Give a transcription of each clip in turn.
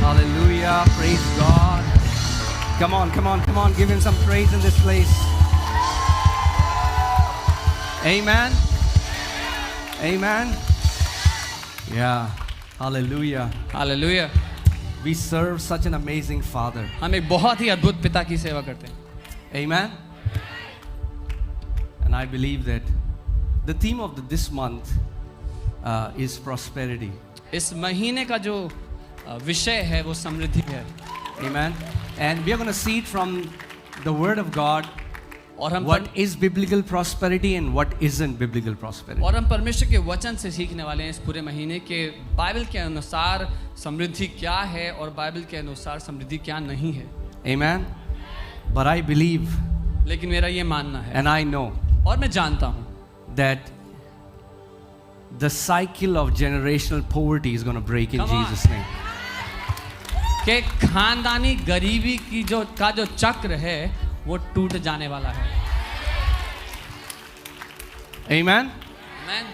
Hallelujah. Praise God. Come on, come on, come on. Give him some praise in this place. Amen. Amen. Yeah. Hallelujah. Hallelujah. We serve such an amazing Father. हम एक बहुत ही अद्भुत पिता की सेवा करते हैं। Amen. And I believe that the theme of this month is prosperity. इस महीने का जो विषय है वो समृद्धि है। Amen. And we are going to see it from the Word of God. और हम What is biblical prosperity and what isn't biblical prosperity. और हम परमेश्वर के वचन से सीखने वाले हैं इस पूरे महीने के बाइबल के अनुसार समृद्धि क्या है और बाइबल के अनुसार समृद्धि क्या नहीं है। Amen. But I believe लेकिन मेरा ये मानना है and I know और मैं जानता हूँ that the cycle of generational poverty is going to break in Come on. Jesus' name. कि खानदानी गरीबी की जो चक्र है वो टूट जाने वाला है। Amen. Amen.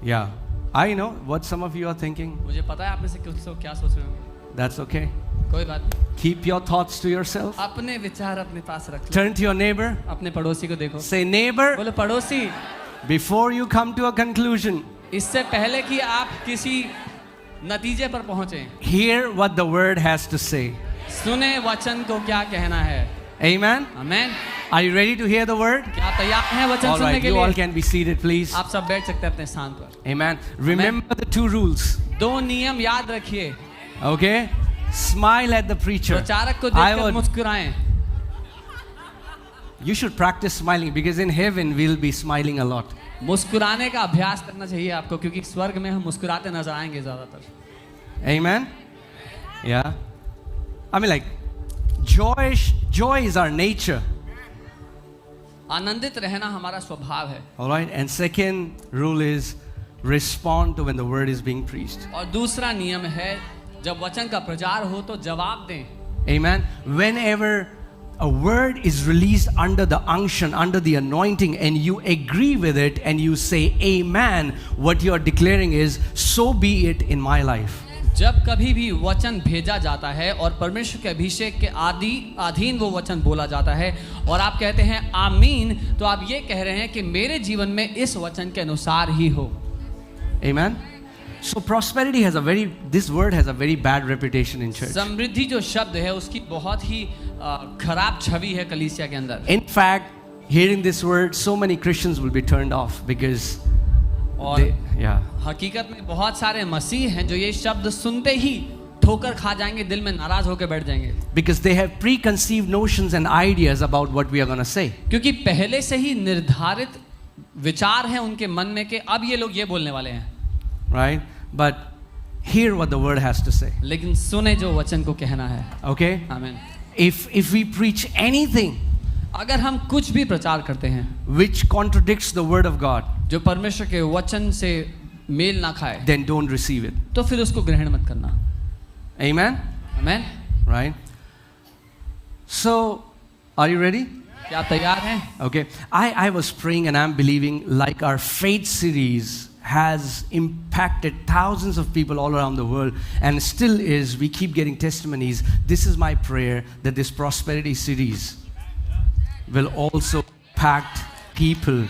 Yeah. I know what some of you are thinking. मुझे पता है आप में से कुछ लोग क्या सोच रहे होंगे। That's okay. कोई बात नहीं। Keep your thoughts to yourself. अपने विचार अपने पास रख लो। Turn to your neighbor. अपने पड़ोसी को देखो। Say, neighbor, बोलो पड़ोसी, before you come to a conclusion, इससे पहले कि आप किसी नतीजे पर पहुंचे, hear what the word has to say. सुने वचन को क्या कहना है। Amen. Amen. Are you ready to hear the word? क्या आप तैयार हैं वचन All सुनने right, के you all लिए? can be seated, please. आप सब बैठ सकते हैं अपने स्थान पर। Amen. Remember the 2 rules. 2 नियम याद रखिए। Okay? Smile at the preacher. प्रचारक को I देखकर would, मुस्कुराएं। you should practice smiling because in heaven we'll be smiling a lot. मुस्कुराने का अभ्यास करना चाहिए आपको क्योंकि स्वर्ग में हम मुस्कुराते नजर आएंगे ज्यादातर। Amen. Yeah. I mean, like, joy is our nature. आनंदित रहना हमारा स्वभाव है। All right. And second rule is respond to when the word is being preached. और दूसरा नियम है जब वचन का प्रचार हो तो जवाब दें। Amen. Whenever a word is released under the unction, under the anointing, and you agree with it and you say amen, what you are declaring is, so be it in my life. जब कभी भी वचन भेजा जाता है और परमेश्वर के अभिषेक के अधीन वो वचन बोला जाता है और आप कहते हैं आमीन, तो आप ये कह रहे हैं कि मेरे जीवन में इस वचन के अनुसार ही हो। Amen. So prosperity has this word has a very bad reputation in church. समृद्धि जो शब्द है उसकी बहुत ही खराब छवि है कलीसिया के अंदर। In fact, hearing this word, so many Christians will be turned off because हकीकत में बहुत सारे मसीह हैं जो ये शब्द सुनते ही ठोकर खा जाएंगे, दिल में नाराज होकर बैठ जाएंगे। Because they have preconceived notions and ideas about what we are going to say. क्योंकि पहले से ही निर्धारित विचार हैं उनके मन में कि अब ये लोग ये बोलने वाले हैं। Right? But hear what the word has to say. लेकिन सुने जो वचन को कहना है। Okay? आमीन। If we preach anything अगर हम कुछ भी प्रचार करते हैं which contradicts the word of God, जो परमेश्वर के वचन से मेल ना खाए, then don't receive it. तो फिर उसको ग्रहण मत करना। Amen? आमीन। Right? So, are you ready? क्या आप तैयार हैं? Okay. I was praying and I'm believing like our faith series has impacted thousands of people all around the world and still is. We keep getting testimonies. This is my prayer that this prosperity series will also impact people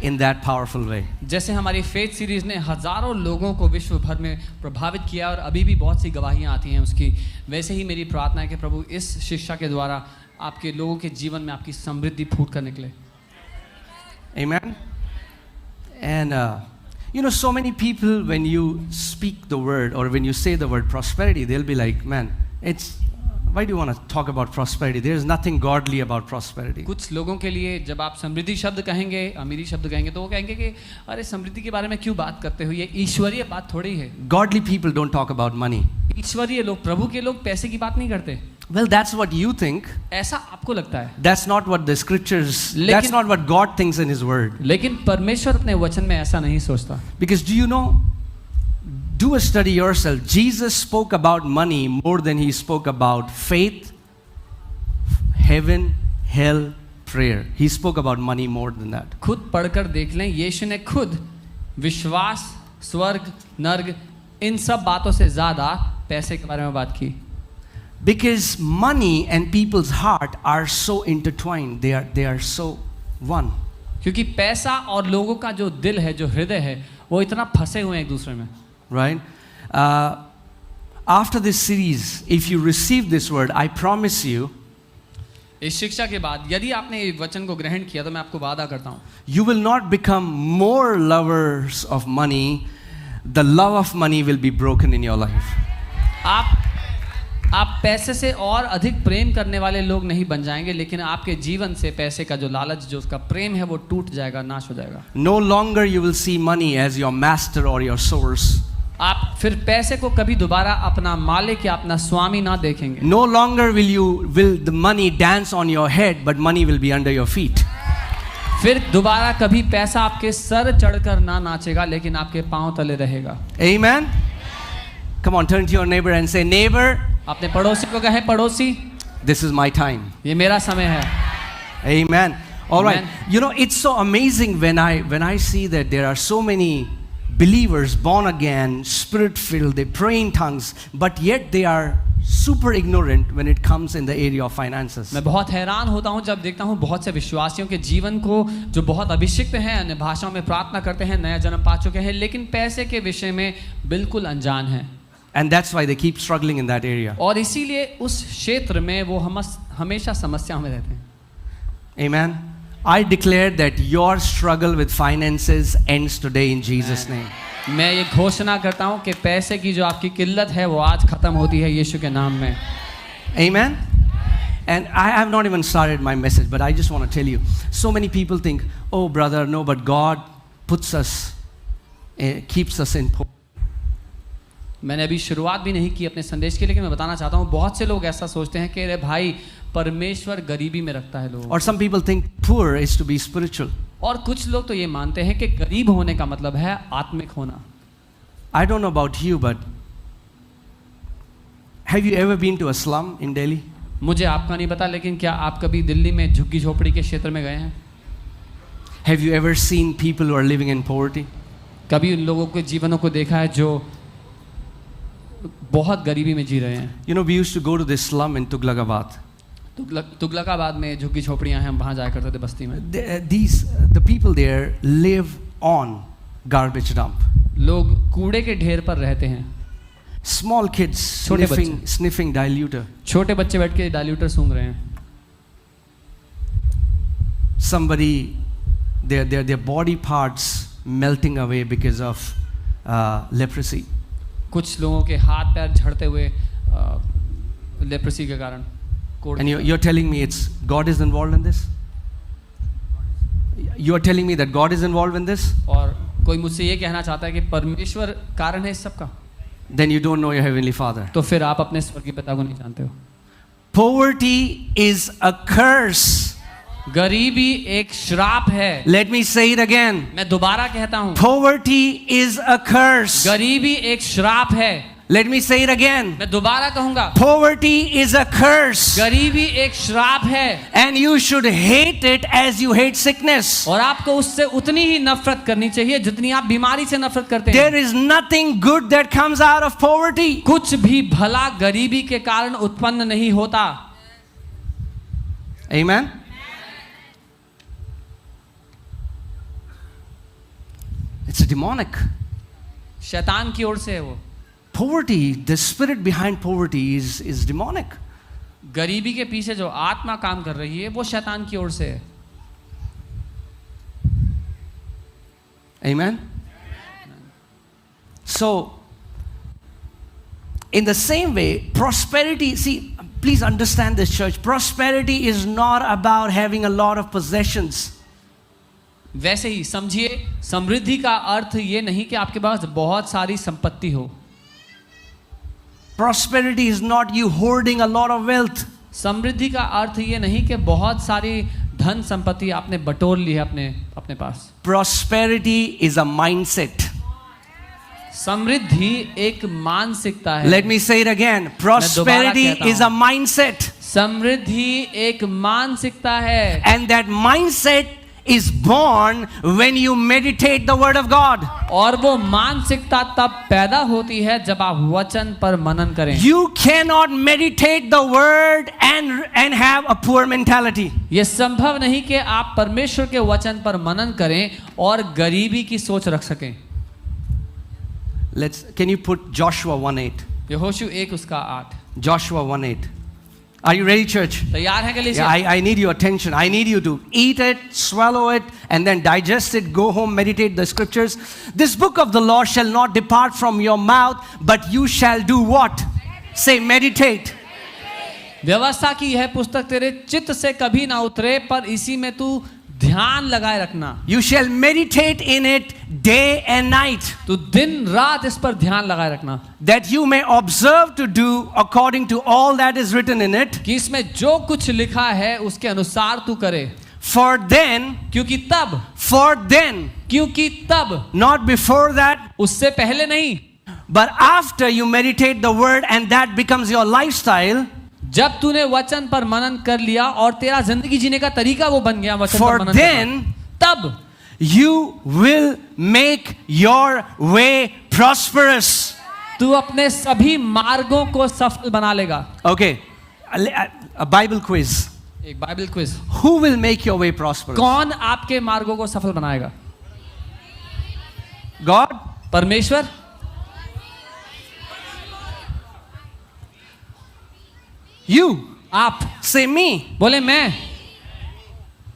in that powerful way. जैसे हमारी faith series ने हजारों लोगों को विश्व भर में प्रभावित किया और अभी भी बहुत सी गवाहियां आती हैं उसकी, वैसे ही मेरी प्रार्थना है कि प्रभु इस शिक्षा के द्वारा आपके लोगों के जीवन में आपकी समृद्धि फूट कर निकले। Amen. And so many people, when you speak the word or when you say the word prosperity, they'll be like, man, why do you want to talk about prosperity? There is nothing godly about prosperity. कुछ लोगों के लिए जब आप समृद्धि शब्द कहेंगे, अमीरी शब्द कहेंगे, तो वो कहेंगे कि अरे समृद्धि के बारे में क्यों बात करते हो, ये ईश्वरीय बात थोड़ी है। Godly people don't talk about money. ईश्वरीय लोग, प्रभु के लोग पैसे की बात नहीं करते। Well, that's what you think. ऐसा आपको लगता है। That's not what the scriptures, that's not what God thinks in his word. लेकिन परमेश्वर अपने वचन में ऐसा नहीं सोचता। Because do you know, do a study yourself. Jesus spoke about money more than he spoke about faith, heaven, hell, prayer. He spoke about money more than that. खुद पढ़कर देख लें, यीशु ने खुद विश्वास, स्वर्ग, नर्क, इन सब बातों से ज्यादा पैसे के बारे में बात की? Because money and people's heart are so intertwined. They are so one. क्योंकि पैसा और लोगों का जो दिल है, जो हृदय है, वो इतना फंसे हुए हैं एक दूसरे में. Right? After this series, if you receive this word, I promise you, इस शिक्षा के बाद यदि आपने ये वचन को ग्रहण किया तो मैं आपको वादा करता हूँ, you will not become more lovers of money. The love of money will be broken in your life. आप पैसे से और अधिक प्रेम करने वाले लोग नहीं बन जाएंगे, लेकिन आपके जीवन से पैसे का जो लालच, जो उसका प्रेम है, वो टूट जाएगा, नाश हो जाएगा. No longer you will see money as your master or your source. आप फिर पैसे को कभी दोबारा अपना मालिक या अपना स्वामी ना देखेंगे. No longer will the money dance on your head, but money will be under your feet. फिर दोबारा कभी पैसा आपके सर चढ़कर ना नाचेगा, लेकिन आपके पांव तले रहेगा. Amen. Come on, turn to your neighbor and say, neighbor, अपने पड़ोसी को कहे, पड़ोसी, this is my time. ये मेरा समय है. Amen. All right. Amen. You know, it's so amazing when I see that there are so many believers born again, spirit filled, they pray in tongues, but yet they are super ignorant when it comes in the area of finances. मैं बहुत हैरान होता हूँ जब देखता हूँ बहुत से विश्वासियों के जीवन को जो बहुत अभिषिक्त हैं, अन्य भाषाओं में प्रार्थना करते हैं, नया जन्म पा चुके हैं, लेकिन पैसे के विषय में बिल्कुल अनजान हैं. And that's why they keep struggling in that area. और इसीलिए उस क्षेत्र में वो हमेशा समस्या में रहते हैं. Amen. I declare that your struggle with finances ends today in Jesus' name. मैं ये घोषणा करता हूँ कि पैसे की जो आपकी किल्लत है वो आज खत्म होती है यीशु के नाम में. Amen. And I have not even started my message, but I just want to tell you, so many people think, oh brother, no, but God puts us, keeps us in poor. मैंने अभी शुरुआत भी नहीं की अपने संदेश की, लेकिन मैं बताना चाहता हूँ बहुत से लोग ऐसा सोचते हैं कि अरे भाई, परमेश्वर गरीबी में रखता है लोगों. Or some people think poor is to be spiritual. और कुछ लोग तो ये मानते हैं कि गरीब होने का मतलब है आत्मिक होना. I don't know about you, but have you ever been to a slum in Delhi? मुझे आपका नहीं पता, लेकिन क्या आप कभी दिल्ली में झुग्गी झोपड़ी के क्षेत्र में गए हैं? Have you ever seen people who are living in poverty? कभी उन लोगों के जीवनों को देखा है जो बहुत गरीबी में जी रहे हैं? You know, we used to go to this slum in Tughlaqabad. Tughlakabad में झुग्गी झोपड़ियां हैं, हम वहाँ जाया करते थे बस्ती में. The people there live on garbage dump. लोग कूड़े के ढेर पर रहते हैं. Small kids छोटे sniffing diluter. छोटे बच्चे बैठ के डाइल्यूटर सूंघ रहे हैं. Somebody, their body parts melting away because of leprosy. कुछ लोगों के हाथ पैर झड़ते हुए लेप्रेसी के कारण. And you're telling me it's God is involved in this? You are telling me that God is involved in this? और कोई मुझसे ये कहना चाहता है कि परमेश्वर कारण है इस सब का? Then you don't know your heavenly Father. तो फिर आप अपने स्वर्गीय पिता को नहीं जानते हो. Poverty is a curse. गरीबी एक श्राप है. Let me say it again. मैं दोबारा कहता हूँ, Poverty is a curse. गरीबी एक श्राप है. Let me say it again. मैं दोबारा कहूंगा, Poverty is a curse. गरीबी एक श्राप है. And you should hate it as you hate sickness. और आपको उससे उतनी ही नफरत करनी चाहिए जितनी आप बीमारी से नफरत करते हैं. There is nothing good that comes out of poverty. कुछ भी भला गरीबी के कारण उत्पन्न नहीं होता. Amen. It's demonic. शैतान की ओर से है वो. Poverty, the spirit behind poverty is demonic. गरीबी के पीछे जो आत्मा काम कर रही है वो शैतान की ओर से है. Amen. So, in the same way, prosperity, see, please understand this, church. Prosperity is not about having a lot of possessions. वैसे ही समझिए, समृद्धि का अर्थ ये नहीं कि आपके पास बहुत सारी संपत्ति हो. Prosperity is not you hoarding a lot of wealth. समृद्धि का अर्थ ये नहीं कि बहुत सारी धन संपत्ति आपने बटोर ली है अपने पास. Prosperity is a mindset. समृद्धि एक मानसिकता है. Let me say it again. Prosperity is a mindset. समृद्धि एक मानसिकता है. And that mindset is born when you meditate the word of God. और वो मानसिकता तब पैदा होती है जब आप वचन पर मनन करें. You cannot meditate the word and have a poor mentality. ये संभव नहीं कि आप परमेश्वर के वचन पर मनन करें और गरीबी की सोच रख सकें. Can you put Joshua 1:8? यहोशू 1 उसका 8. Joshua 1:8. Are you ready, church? तैयार है कलीसिया? Yeah, I need your attention. I need you to eat it, swallow it, and then digest it. Go home, meditate the scriptures. This book of the law shall not depart from your mouth, but you shall do what? Say, meditate. व्यवस्था की यह पुस्तक तेरे चित्त से कभी ना उतरे, पर इसी में तू ध्यान लगाए रखना. You shall meditate in it day and night, तू दिन रात इस पर ध्यान लगाए रखना, that you may observe to do according to all that is written in it. कि इसमें जो कुछ लिखा है उसके अनुसार तू करे. For then, क्योंकि तब, not before that, उससे पहले नहीं, but after you meditate the word and that becomes your lifestyle. जब तूने वचन पर मनन कर लिया और तेरा जिंदगी जीने का तरीका वो बन गया वचन पर मनन करना, तब you will make your way prosperous. तू अपने सभी मार्गों को सफल बना लेगा. Okay, a Bible quiz. एक Bible quiz. Who will make your way prosperous? कौन आपके मार्गों को सफल बनाएगा? God? परमेश्वर? You? आप? Say me. बोले मैं.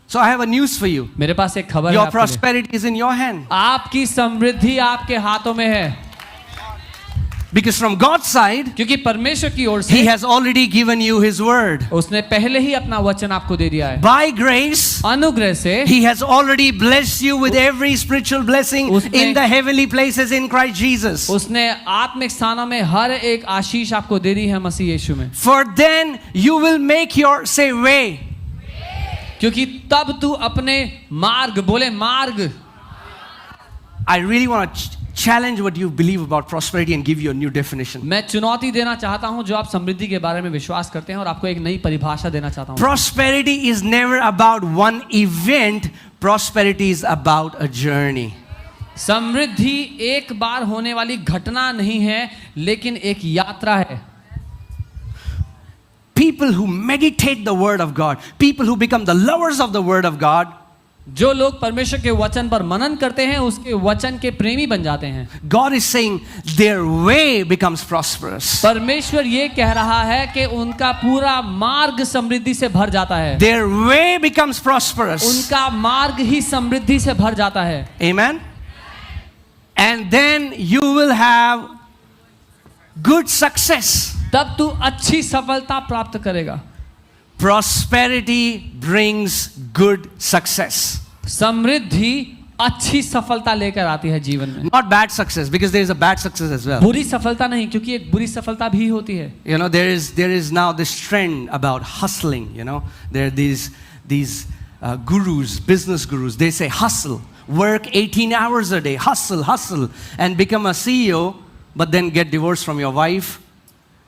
So I have a news for you. मेरे पास एक खबर है Your आपके लिए. prosperity is in your hand. आपकी समृद्धि आपके हाथों में है. Because from God's side, क्योंकि परमेश्वर की ओर He से has already given you His word. उसने पहले ही अपना वचन आपको दे दिया है. By grace, अनुग्रह से He has already blessed you with every spiritual blessing in the heavenly places in Christ Jesus. उसने आत्मिक स्थानों में हर एक आशीष आपको दे दी है मसीह यीशु में. For then you will make your, say, way. क्योंकि तब तू अपने मार्ग, बोले मार्ग. I really want to challenge what you believe about prosperity and give you a new definition. मैं चुनौती देना चाहता हूं जो आप समृद्धि के बारे में विश्वास करते हैं और आपको एक नई परिभाषा देना चाहता हूं. Prosperity is never about one event. Prosperity is about a journey. समृद्धि एक बार होने वाली घटना नहीं है, लेकिन एक यात्रा है. People who meditate the word of God, people who become the lovers of the word of God, जो लोग परमेश्वर के वचन पर मनन करते हैं उसके वचन के प्रेमी बन जाते हैं. God is saying their way becomes prosperous. परमेश्वर ये कह रहा है कि उनका पूरा मार्ग समृद्धि से भर जाता है. Their way becomes prosperous. उनका मार्ग ही समृद्धि से भर जाता है. Amen. And then you will have good success. तब तू अच्छी सफलता प्राप्त करेगा. Prosperity brings good success. समृद्धि अच्छी सफलता लेकर आती है जीवन में. Not bad success, because there is a bad success as well. बुरी सफलता नहीं, क्योंकि एक बुरी सफलता भी होती है. You know, there is now this trend about hustling. You know, there are these gurus, business gurus. They say hustle, work 18 hours a day, hustle, and become a CEO, but then get divorced from your wife.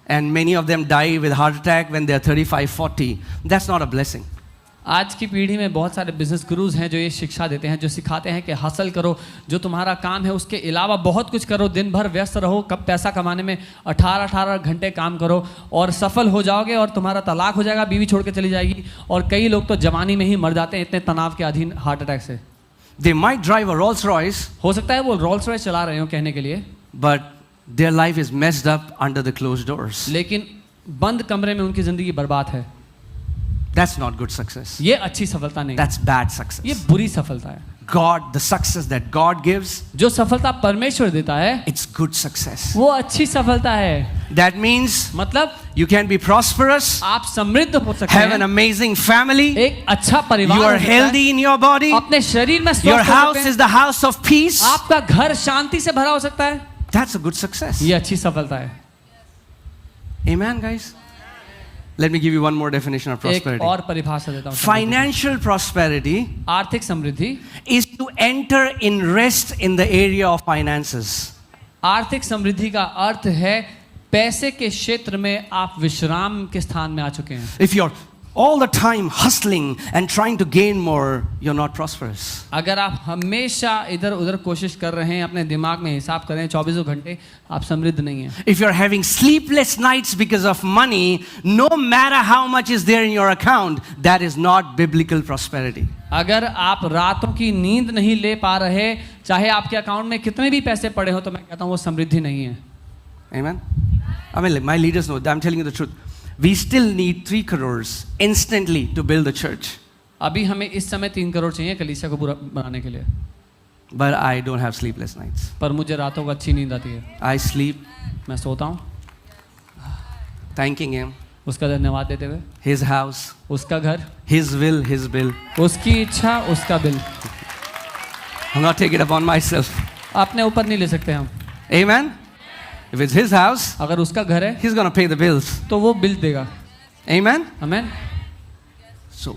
And many of them die with heart attack when they are 35, 40. That's not a blessing. आज की पीढ़ी में बहुत सारे business gurus हैं जो ये शिक्षा देते हैं, जो सिखाते हैं कि हासिल करो, जो तुम्हारा काम है उसके अलावा बहुत कुछ करो, दिन भर व्यस्त रहो, कब पैसा कमाने में 18 घंटे काम करो और सफल हो जाओगे और तुम्हारा तलाक हो जाएगा, बीवी छोड़ के चली जाएगी. और कई लोग तो जवानी में ही मर जाते हैं इतने तनाव के अधीन हार्ट अटैक से. They might drive a Rolls Royce. हो सकता है वो रोल्स रॉयस चला रहे हो कहने के लिए, but their life is messed up under the closed doors. लेकिन बंद कमरे में उनकी जिंदगी बर्बाद है. That's not good success. ये अच्छी सफलता नहीं. That's bad success. ये बुरी सफलता है. God, the success that God gives, जो सफलता परमेश्वर देता है, it's good success. वो अच्छी सफलता है. That means मतलब you can be prosperous, आप समृद्ध हो सकते have an हैं, amazing family, एक अच्छा परिवार you हो are सकता है, healthy in your body, अपने शरीर में your स्वस्थ हो house सकते हैं, is the house of peace. आपका घर शांति से भरा हो सकता है. That's a good success. ये अच्छी सफलता है. Amen, guys. Let me give you one more definition of एक prosperity. और परिभाषा देता हूँ. Financial prosperity आर्थिक समृद्धि, is to enter in rest in the area of finances. आर्थिक समृद्धि का अर्थ है पैसे के क्षेत्र में आप विश्राम के स्थान में आ चुके हैं. If your all the time hustling and trying to gain more, you're not prosperous. अगर आप हमेशा इधर उधर कोशिश कर रहे हैं, अपने दिमाग में हिसाब कर रहे हैं 24 घंटे, आप समृद्ध नहीं हैं. If you're having sleepless nights because of money, no matter how much is there in your account, that is not biblical prosperity. अगर आप रातों की नींद नहीं ले पा रहे, चाहे आपके अकाउंट में कितने भी पैसे पड़े हो, तो मैं कहता हूँ वो समृद्धि नहीं है. Amen? I mean, my leaders know, I'm telling you the truth. We still need 3 crores instantly to build the church. अभी हमें इस समय 3 करोड़ चाहिए कलीसिया को पूरा बनाने के लिए. But I don't have sleepless nights. पर मुझे रातों को अच्छी नींद आती है. I sleep मैं सोता हूँ thanking Him, उसका धन्यवाद देते हुए. His house, उसका घर, His will, His bill. उसकी इच्छा, उसका bill. I'm not taking it upon myself. अपने ऊपर नहीं ले सकते हम. Amen? If it's His house, अगर उसका घर है He's going to pay the bills. तो वो बिल देगा. Amen? Amen. So,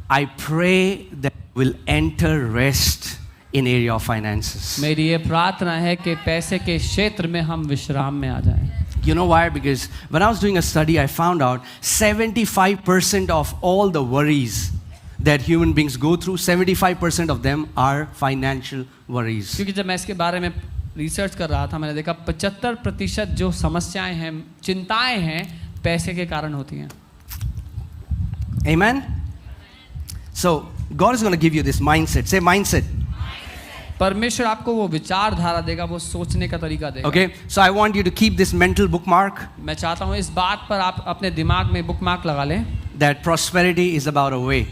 I pray that we'll enter rest in area of finances. मेरी ये प्रार्थना है कि पैसे के क्षेत्र में हम विश्राम में आ जाएं. You know why? Because when I was doing a study, I found out 75% of all the worries that human beings go through, 75% of them are financial worries. क्योंकि जब मैं इसके बारे में रिसर्च कर रहा था, मैंने देखा 75% जो समस्याएं हैं, चिंताएं हैं, पैसे के कारण होती हैं. Amen? So, God is going to give you this mindset. Say mindset. परमेश्वर आपको वो विचारधारा देगा, वो सोचने का तरीका देगा. Okay? So, I want you to keep this mental bookmark मैं चाहता हूँ इस बात पर आप अपने दिमाग में बुकमार्क लगा लें. that prosperity is about a way.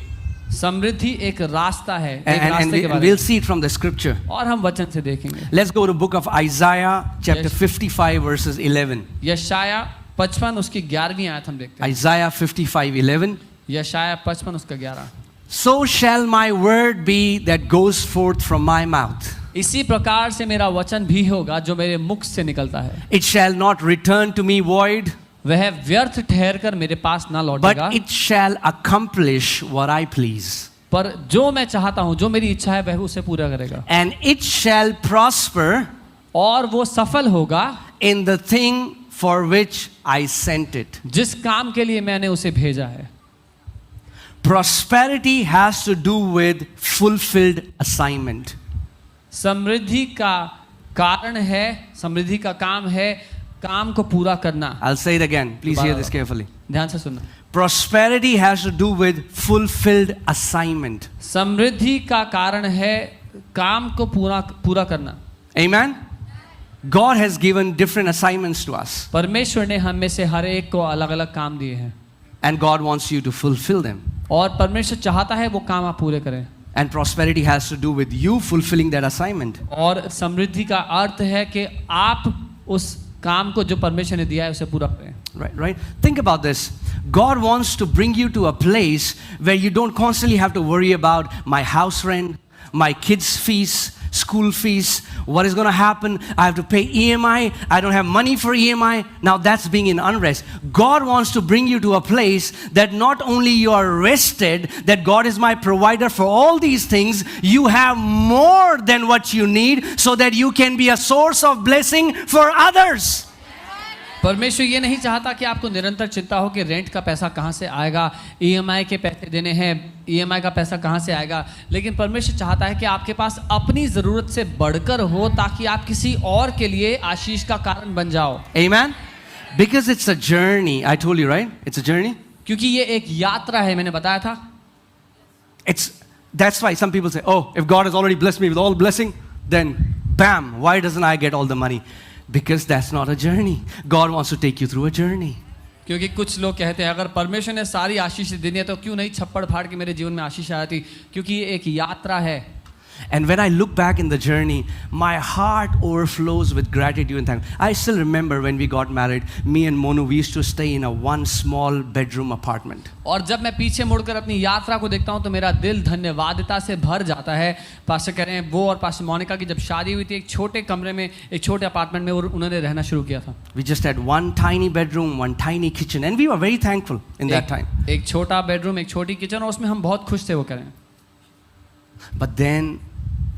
समृद्धि एक रास्ता है, एक And रास्ते के बारे we'll में. see it from the scripture. और हम वचन से देखेंगे. Let's go to book of Isaiah, chapter Yes. 55, verses 11. यशाया 55 उसकी 11वीं आयत हम देखते हैं. Isaiah 55:11. यशाया 55 उसका 11. So shall my word be that goes forth from my mouth. इसी प्रकार से मेरा वचन भी होगा जो मेरे मुख से निकलता है. It shall not return to me void, वह व्यर्थ ठहर कर मेरे पास ना लौटेगा, but it shall accomplish what I please. पर जो मैं चाहता हूँ, जो मेरी इच्छा है, वह उसे पूरा करेगा. And it shall prosper और वो सफल होगा in the thing for which I sent it. जिस काम के लिए मैंने उसे भेजा है. Prosperity has to do with fulfilled assignment. समृद्धि का कारण है, समृद्धि का काम है काम को पूरा करना. I'll say it again. Please hear this carefully. ध्यान से सुनना. Prosperity has to do with fulfilled assignment. समृद्धि का कारण है काम को पूरा करना. Amen? God has given different assignments to us. परमेश्वर ने हम में से हर एक को अलग अलग काम दिए हैं. And God wants you to fulfill them. और परमेश्वर चाहता है वो काम आप पूरे करें. And prosperity has to do with you fulfilling that assignment. और समृद्धि का अर्थ है कि आप उस काम को जो परमेश्वर ने दिया है उसे पूरा करें. Right? Think about this. God wants to bring you to a place where you don't constantly have to worry about my house rent, my kids' fees, school fees, what is going to happen, I have to pay EMI, I don't have money for EMI. Now that's being in unrest. God wants to bring you to a place that not only you are rested, that God is my provider for all these things, you have more than what you need so that you can be a source of blessing for others. परमेश्वर ये नहीं चाहता कि आपको निरंतर चिंता हो कि रेंट का पैसा कहाँ से आएगा, ईएमआई के पैसे देने हैं, ईएमआई का पैसा कहाँ से आएगा. लेकिन परमेश्वर चाहता है कि आपके पास अपनी ज़रूरत से बढ़कर हो ताकि आप किसी और के लिए आशीष का कारण बन जाओ. Amen? Because it's a journey. I told you, right? It's a journey. क्योंकि ये एक यात्रा है, मैंने बताया था. That's why some people say, oh, if God has already blessed me with all blessing, then bam, why doesn't I get all the money? Because that's not a journey. God wants to take you through a journey. क्योंकि कुछ लोग कहते हैं अगर परमेश्वर ने सारी आशीष देनी है तो क्यों नहीं छप्पड़ फाड़ के मेरे जीवन में आशीष आया थी. क्योंकि ये एक यात्रा है. And when I look back in the journey, my heart overflows with gratitude and thanks. I still remember when we got married, me and Monu, we used to stay in a one small bedroom apartment. और जब मैं पीछे मुड़कर अपनी यात्रा को देखता हूँ तो मेरा दिल धन्यवादिता से भर जाता है. पास्टर कह रहे हैं वो और पास्टर मोनिका की जब शादी हुई थी एक छोटे कमरे में, एक छोटे अपार्टमेंट में उन्होंने रहना शुरू किया था. We just had one tiny bedroom, one tiny kitchen, and we were very thankful in that time. एक छोटा बेडरूम, एक छोटी किचन, और उसमें हम बहुत खुश थे वो करें. But then,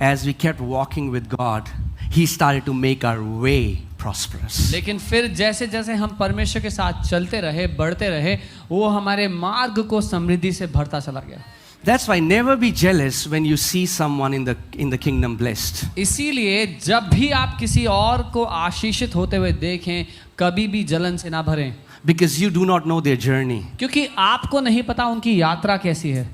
as we kept walking with God, He started to make our way prosperous. लेकिन फिर जैसे जैसे हम परमेश्वर के साथ चलते रहे, बढ़ते रहे, वो हमारे मार्ग को समृद्धि से भरता चला गया. That's why never be jealous when you see someone in the kingdom blessed. इसीलिए जब भी आप किसी और को आशीषित होते हुए देखें, कभी भी जलन से ना भरें, Because you do not know their journey. क्योंकि आपको नहीं पता उनकी यात्रा कैसी है.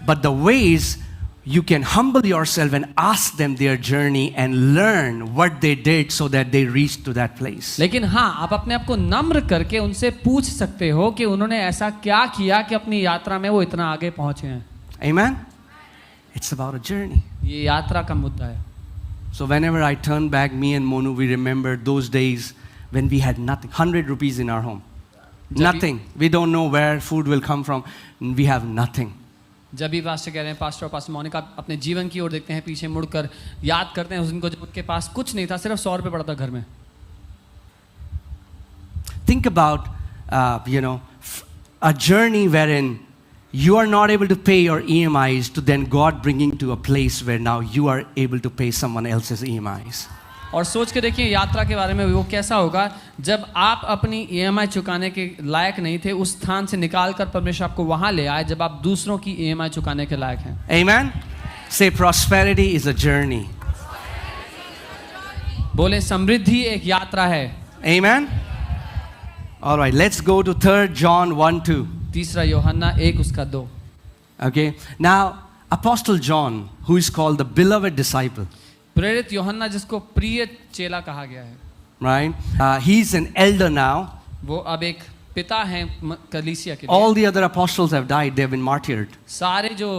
But the ways you can humble yourself and ask them their journey and learn what they did so that they reached to that place. लेकिन हाँ, आप अपने आप को नम्र करके उनसे पूछ सकते हो कि उन्होंने ऐसा क्या किया कि अपनी यात्रा में वो इतना आगे पहुंचे हैं. Amen? It's about a journey. ये यात्रा का मुद्दा है. So whenever I turn back, me and Monu, we remember those days when we had nothing, 100 rupees in our home. Nothing. We don't know where food will come from. We have nothing. जब भी pastor कह रहे हैं, pastor और pastor Monika अपने जीवन की ओर देखते हैं, पीछे मुड़कर याद करते हैं उस दिन को जब उनके पास कुछ नहीं था, सिर्फ 100 रुपये पड़ा था घर में. Think about, a journey wherein you are not able to pay your EMIs to then God bringing to a place where now you are able to pay someone else's EMIs. और सोच के देखिए यात्रा के बारे में, वो कैसा होगा जब आप अपनी EMI चुकाने के लायक नहीं थे, उस स्थान से निकाल कर परमेश्वर आपको वहां ले आए जब आप दूसरों की EMI चुकाने के लायक हैं. Amen? Say prosperity is a journey. बोले समृद्धि एक यात्रा है. Amen? All right, let's go to 3 John 1:2. तीसरा यूहन्ना 1 उसका 2. Okay, now Apostle John, who is called the beloved disciple, प्रेरित यूहन्ना जिसको प्रिय चेला कहा गया है, right? He's an elder now. वो अब एक पिता हैं कलीसिया के लिए. All the other apostles have died, they've been martyred. सारे जो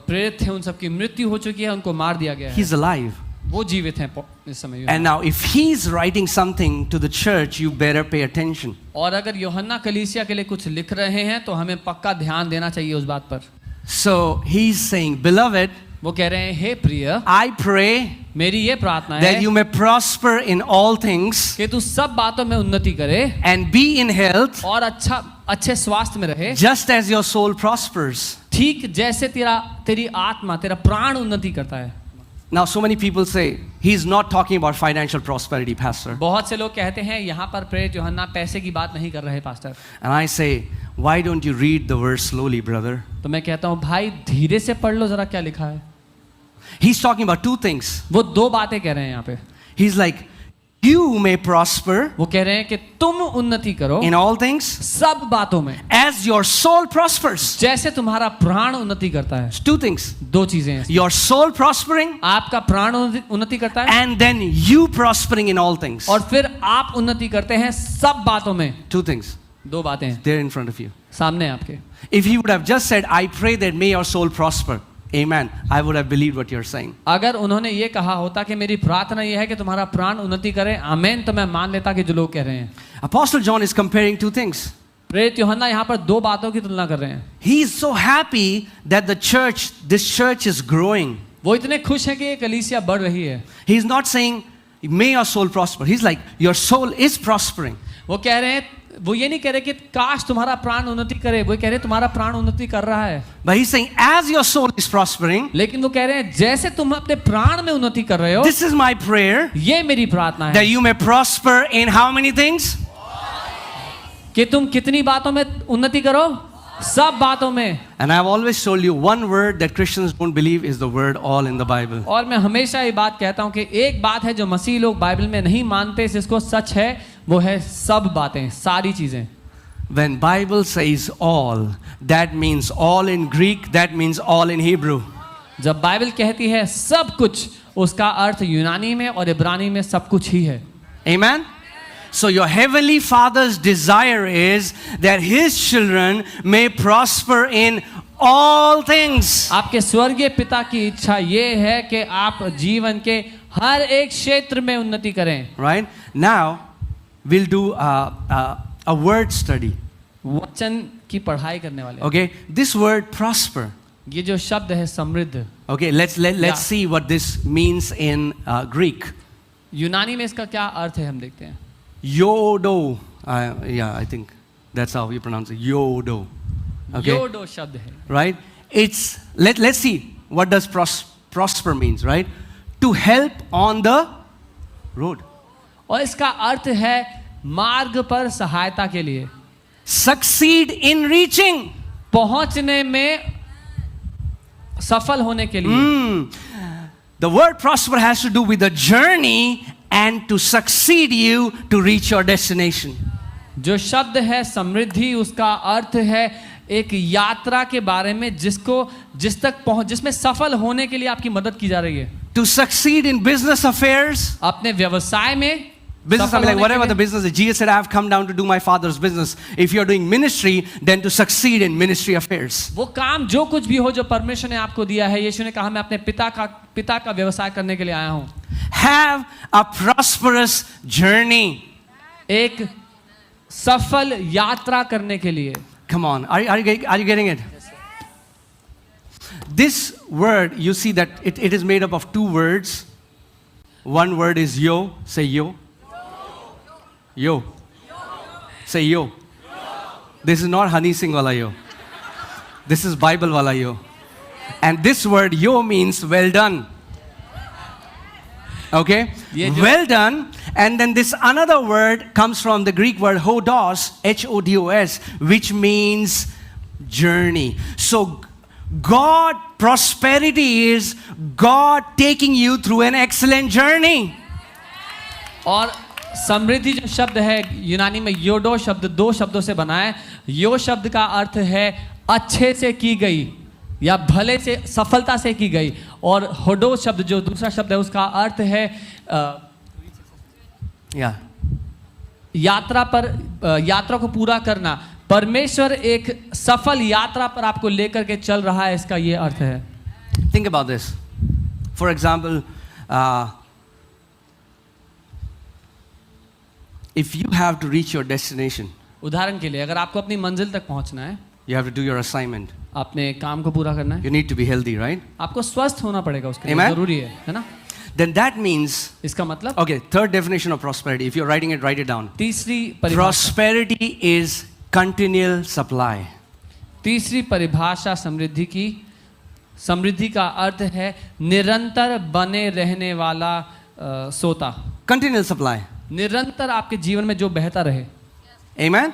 प्रेरित थे उन सबकी मृत्यु हो चुकी है, उनको मार दिया गया है. He's alive. वो जीवित हैं इस समय. And now if he's writing something to the church, you better pay attention. और अगर यूहन्ना कलीसिया के लिए कुछ लिख रहे हैं तो हमें पक्का ध्यान देना चाहिए उस बात पर. So he's saying, beloved, वो कह रहे हैं, हे प्रिय, I pray मेरी ये प्रार्थना that है you may prosper in all things कि तू सब बातों में उन्नति करे and be in health और अच्छे स्वास्थ्य में रहे, just as your soul prospers. ठीक जैसे तेरी आत्मा, तेरा प्राण उन्नति करता है. Now so many people say, he's not talking about financial prosperity, pastor. बहुत से लोग कहते हैं यहाँ पर प्रेरित यूहन्ना पैसे की बात नहीं कर रहे pastor. And I say, why don't you read the verse slowly, brother? तो मैं कहता हूँ भाई धीरे से पढ़ लो जरा क्या लिखा है. He's talking about two things. वो 2 बातें कह रहे हैं यहाँ पे. He's like, you may prosper वो कह रहे हैं कि तुम उन्नति करो in all things सब बातों में as your soul prospers. जैसे तुम्हारा प्राण उन्नति करता है. It's 2 things. 2 चीजें हैं. Your soul prospering आपका प्राण उन्नति करता है and then you prospering in all things. और फिर आप उन्नति करते हैं सब बातों में. 2 things. 2 बातें हैं They're in front of you. सामने आपके. If he would have just said, I pray that may your soul prosper. Amen. I would have believed what you're saying. अगर उन्होंने ये कहा होता कि मेरी प्रार्थना ये है कि तुम्हारा प्राण उन्नति करे, आमेन, तो मैं मान लेता कि जो लोग कह रहे हैं. Apostle John is comparing 2 things. प्रेरित यूहन्ना यहाँ पर 2 बातों की तुलना कर रहे हैं. He is so happy that this church is growing. वो इतने खुश हैं कि ये कलीसिया बढ़ रही है. He's not saying, may your soul prosper. He's like, your soul is prospering. वो कह रहे हैं, वो ये नहीं कह रहे कि काश तुम्हारा प्राण उन्नति करे, वो कह रहे तुम्हारा प्राण उन्नति कर रहा है. But he's saying, as your soul is prospering, लेकिन वो कह रहे हैं जैसे तुम अपने प्राण में उन्नति कर रहे हो, this is my prayer, ये मेरी प्रार्थना that है you may prosper in how many things? कि तुम कितनी बातों में उन्नति करो, सब बातों में. And I've always told you, one word that Christians don't believe is the word all in the Bible. और मैं हमेशा ये बात कहता हूँ कि एक बात है जो मसीह लोग बाइबल में नहीं मानते, जिसको सच है, वो है सब बातें, सारी चीजें. When Bible says all, that means all in Greek, that means all in Hebrew. जब बाइबल कहती है सब कुछ, उसका अर्थ यूनानी में और इब्रानी में सब कुछ ही है. Amen? So your heavenly Father's desire is that his children may prosper in all things. आपके स्वर्गीय पिता की इच्छा ये है कि आप जीवन के हर एक क्षेत्र में उन्नति करें. Right? Now, we'll do a word study. वचन की पढ़ाई करने वाले. Okay? This word prosper. ये जो शब्द है समृद्ध, Okay, let's see what this means in Greek. यूनानी में इसका क्या अर्थ है हम देखते हैं. Yodo. Yeah, I think that's how you pronounce it. Yodo. Okay? योडो शब्द है. Right? It's let's see what does prosper means, right? To help on the road. और इसका अर्थ है मार्ग पर सहायता के लिए, succeed in reaching. पहुंचने में, सफल होने के लिए. The word prosper has to do with the journey and to succeed you to reach your destination. जो शब्द है समृद्धि, उसका अर्थ है एक यात्रा के बारे में जिसमें सफल होने के लिए आपकी मदद की जा रही है. To succeed in business affairs. अपने व्यवसाय में Business, I mean, like whatever the business is. Jesus said, I have come down to do my Father's business. If you're doing ministry, then to succeed in ministry affairs. वो काम जो कुछ भी हो जो परमेश्वर ने आपको दिया है, यीशु ने कहा मैं अपने पिता का व्यवसाय करने के लिए आया हूँ. Have a prosperous journey. एक सफल यात्रा करने के लिए. Come on, are you getting it? This word, you see that it is made up of two words. One word is yo. Say yo. Yo. Say yo. This is not Honey Singh wala yo. This is Bible wala yo. And this word yo means well done. Okay? Well done. And then this another word comes from the Greek word hodos, H-O-D-O-S, which means journey. So God, prosperity is God taking you through an excellent journey. और समृद्धि जो शब्द है यूनानी में योडो शब्द दो शब्दों से बना है. यो शब्द का अर्थ है अच्छे से की गई या भले से, सफलता से की गई. और होडो शब्द जो दूसरा शब्द है उसका अर्थ है यात्रा को पूरा करना. परमेश्वर एक सफल यात्रा पर आपको लेकर के चल रहा है, इसका ये अर्थ है. Think about this. For example, if you have to reach your destination, उदाहरण के लिए अगर आपको अपनी मंजिल तक पहुंचना है, you have to do your assignment. अपने काम को पूरा करना है, You need to be healthy, right? आपको स्वस्थ होना पड़ेगा, उसके लिए Amen? जरूरी है ना. Then that means, इसका मतलब, okay, third definition of prosperity. If you're writing it, write it down. तीसरी परिभाषा, Prosperity is continual supply. तीसरी परिभाषा समृद्धि की, समृद्धि का अर्थ है निरंतर बने रहने वाला सोता. Continual supply. निरंतर आपके जीवन में जो बहता रहे. Amen?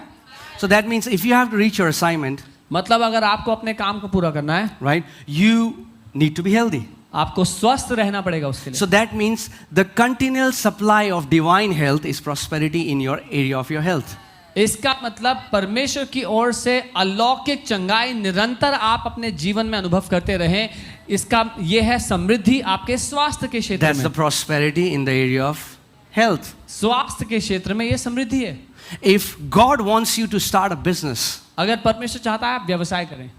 So that means if you have to reach your assignment, मतलब अगर आपको अपने काम को पूरा करना है, right, you need to be healthy. आपको स्वस्थ रहना पड़ेगा उसके लिए. So that means the continual supply of divine health is prosperity in your area of your health. इसका मतलब परमेश्वर की ओर से अलौकिक चंगाई निरंतर आप अपने जीवन में अनुभव करते रहें, इसका यह है समृद्धि आपके स्वास्थ्य के क्षेत्र That's में. the prosperity in the area of health. स्वास्थ्य के क्षेत्र में यह समृद्धि है. If God wants you to start a business, अगर परमेश्वर चाहता है आप व्यवसाय करें,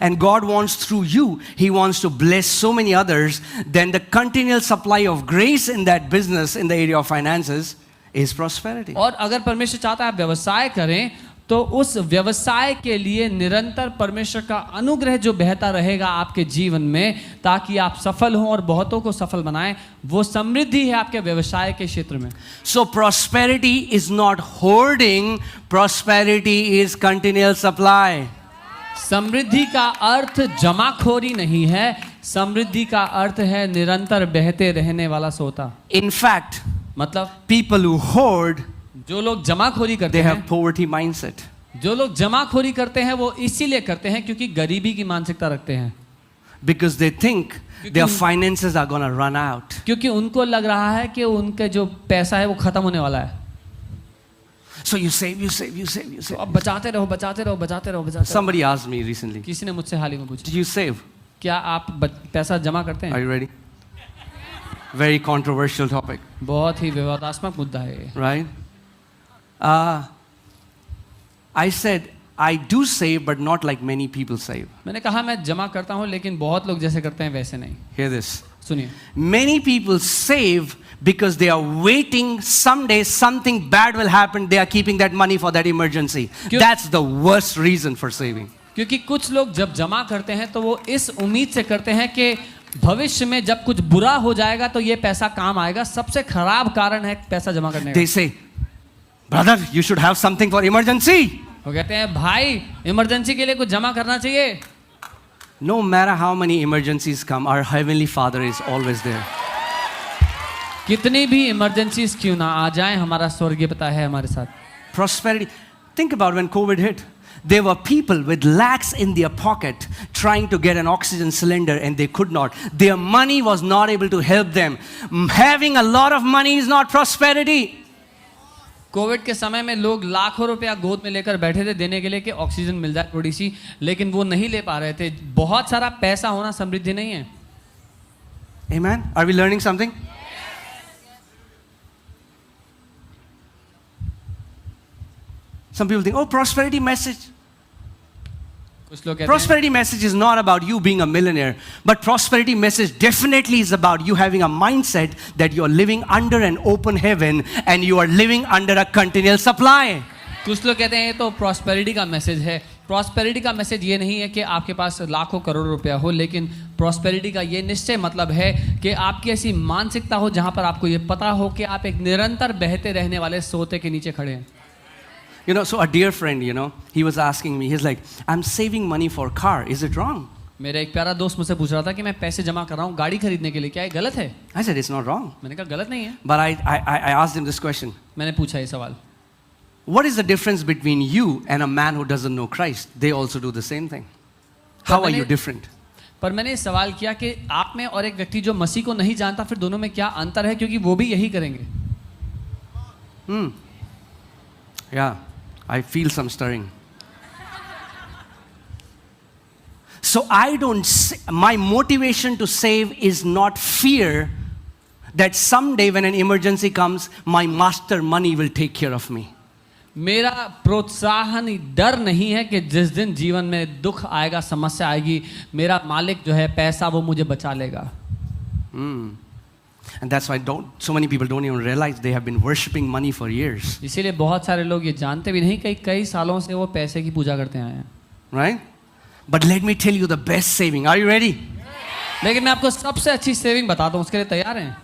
and God wants through you, He wants to bless so many others, then the continual supply of grace in that business, in the area of finances, is prosperity. और अगर परमेश्वर चाहता है आप व्यवसाय करें तो उस व्यवसाय के लिए निरंतर परमेश्वर का अनुग्रह जो बहता रहेगा आपके जीवन में, ताकि आप सफल हों और बहुतों को सफल बनाएं, वो समृद्धि है आपके व्यवसाय के क्षेत्र में. So prosperity is not hoarding, prosperity is continual supply. समृद्धि का अर्थ जमाखोरी नहीं है, समृद्धि का अर्थ है निरंतर बहते रहने वाला सोता. In fact, मतलब people who hoard, जो लोग जमाखोरी करते they हैं, have poverty mindset. जो लोग जमाखोरी करते हैं वो इसीलिए करते हैं क्योंकि गरीबी की मानसिकता रखते हैं. Because they think their finances are going to run out. क्योंकि उनको लग रहा है कि उनके जो पैसा है वो खत्म होने वाला है. So you save, you save, you save, you तो save. अब बचाते रहो, बचाते रहो, बचाते रहो, बचाते रहो. Somebody asked me recently, किसी ने मुझसे हाल ही में पूछा, did you save? क्या आप पैसा जमा करते Are हैं? you ready? Very controversial topic, बहुत ही विवादास्पद मुद्दा है ये. right? I said, I do save, but not like many people save. मैंने कहा मैं जमा करता हूँ लेकिन बहुत लोग जैसे करते हैं वैसे नहीं. Hear this. सुनिए, Many people save because they are waiting someday something bad will happen. They are keeping that money for that emergency. That's the worst reason for saving. क्योंकि कुछ लोग जब जमा करते हैं तो वो इस उम्मीद से करते हैं कि भविष्य में जब कुछ बुरा हो जाएगा तो ये पैसा काम आएगा. सबसे खराब कारण है पैसा जमा करने का. They say, brother, you should have something for emergency. वो कहते हैं भाई इमरजेंसी के लिए कुछ जमा करना चाहिए. No matter how many emergencies come, our Heavenly Father is always there. कितनी भी इमरजेंसीज क्यों ना आ जाएं, हमारा स्वर्गीय पिता है हमारे साथ। Prosperity. Think about when COVID hit. There were people with lakhs in their pocket trying to get an oxygen cylinder and they could not. Their money was not able to help them. Having a lot of money is not prosperity. Covid के समय में लोग लाखों रुपया गोद में लेकर बैठे थे देने के लिए कि ऑक्सीजन मिल जाए थोड़ी सी, लेकिन वो नहीं ले पा रहे थे। बहुत सारा पैसा होना समृद्धि नहीं है। Amen? Are we learning something? Some people think, oh, prosperity message. कुछ लोग कहते हैं Prosperity message is not about you being a millionaire, but prosperity message definitely is about you having a mindset that you are living under an open heaven and you are living under a continual supply. कुछ लोग कहते हैं ये तो prosperity का message है। Prosperity का message ये नहीं है कि आपके पास लाखों करोड़ रुपया हो, लेकिन प्रॉस्पेरिटी का ये निश्चय मतलब है कि आपकी ऐसी मानसिकता हो जहाँ पर आपको ये पता हो कि आप एक निरंतर बहते रहने वाले सोते के नीचे खड़े हैं। You know, so a dear friend, he was asking me, he's like, I'm saving money for car. Is it wrong? मेरा एक प्यारा दोस्त मुझसे पूछ रहा था कि मैं पैसे जमा कर रहा हूँ गाड़ी खरीदने के लिए, क्या ये गलत है? I said, it's not wrong. मैंने कहा गलत नहीं है। But I asked him this question. मैंने पूछा ये सवाल, What is the difference between you and a man who doesn't know Christ? They also do the same thing. How are you different? पर मैंने सवाल किया कि आप में और एक व्यक्ति जो मसीह को नहीं जानता, फिर दोनों में क्या अंतर है, क्योंकि वो भी यही करेंगे। Yeah, I feel some stirring. So my motivation to save is not fear that someday when an emergency comes, my master money will take care of me. मेरा प्रोत्साहन डर नहीं है कि जिस दिन जीवन में दुख आएगा, समस्या आएगी, मेरा मालिक जो है पैसा वो मुझे बचा लेगा। And that's why so many people don't even realize they have been worshipping money for years. इसीलिए बहुत सारे लोग ये जानते भी नहीं, कई सालों से वो पैसे की पूजा करते आए हैं। Right? But let me tell you the best saving. Are you ready? लेकिन मैं आपको सबसे अच्छी सेविंग बताता हूँ, उसके लिए तैयार हैं?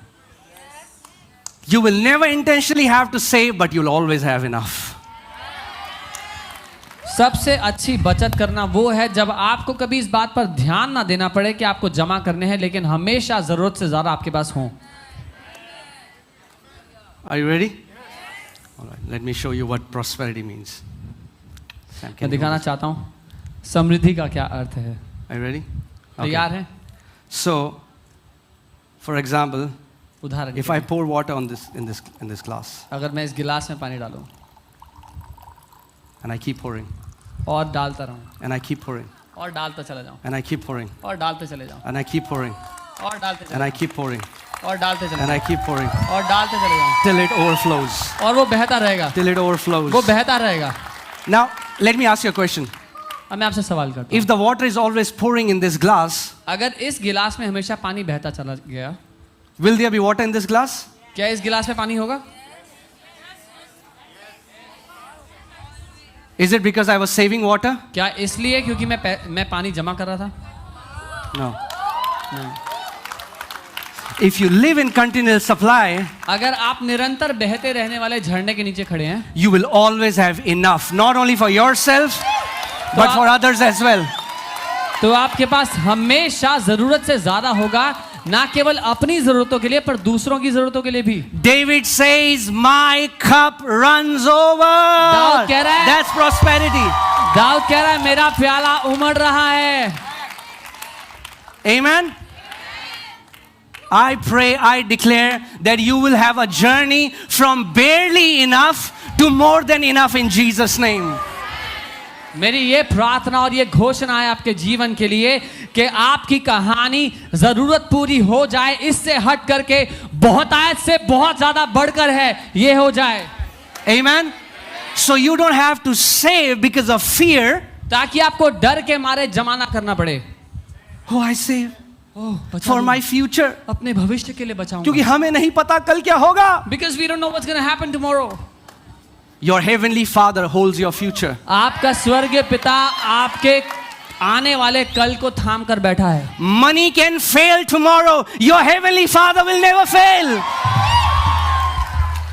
You will never intentionally have to save, but you'll always have enough. सबसे अच्छी बचत करना वो है जब आपको कभी इस बात पर ध्यान ना देना पड़े कि आपको जमा करने हैं, लेकिन हमेशा जरूरत से ज्यादा आपके पास हो। Are you ready? All right, let me show you what prosperity means. मैं दिखाना चाहता हूँ समृद्धि का क्या अर्थ है। Are you ready? तैयार हैं? So, for example, उदाहरण if I pour water on in this glass, अगर मैं इस गिलास में पानी डालूं and I keep pouring, और डालता रहूं, and I keep pouring, और डालता चला जाऊं, and I keep pouring, और डालते चले जाऊं, and I keep pouring, और डालते चले and I keep pouring, और डालते चले and I keep pouring, और डालते चले जाऊं, till it overflows. और वो बहता रहेगा, Till it overflows. वो बहता रहेगा। Now, let me ask you a question. अब मैं आपसे सवाल करता हूं, If the water is always pouring in this glass, अगर इस गिलास में हमेशा पानी बहता चला गया, will there be water in this glass? क्या इस गिलास में पानी होगा? Is it because I was saving water? क्या इसलिए क्योंकि मैं पानी जमा कर रहा था? No. नहीं। If you live in continual supply, अगर आप निरंतर बहते रहने वाले झरने के नीचे खड़े हैं, you will always have enough, not only for yourself, but for others as well. तो आपके पास हमेशा जरूरत से ज्यादा होगा, ना केवल अपनी जरूरतों के लिए पर दूसरों की जरूरतों के लिए भी। David says, "My cup runs over." Dawood कह रहा है, That's prosperity. दाऊद कह रहा है मेरा प्याला उमड़ रहा है। Amen. I pray, I declare that you will have a journey from barely enough to more than enough in Jesus' name. मेरी ये प्रार्थना और ये घोषणा है आपके जीवन के लिए कि आपकी कहानी जरूरत पूरी हो जाए, इससे हट करके बहुतायत से बहुत ज्यादा बढ़कर है ये हो जाए। Amen. So you don't have to save because of fear. ताकि आपको डर के मारे जमा ना करना पड़े। Oh, I save for my future. अपने भविष्य के लिए बचाऊंगा। क्योंकि हमें नहीं पता कल क्या होगा। Because we don't know what's going to happen tomorrow. Your heavenly Father holds your future. आपका स्वर्गीय पिता आपके आने वाले कल को थाम कर बैठा है। Money can fail tomorrow. Your heavenly Father will never fail.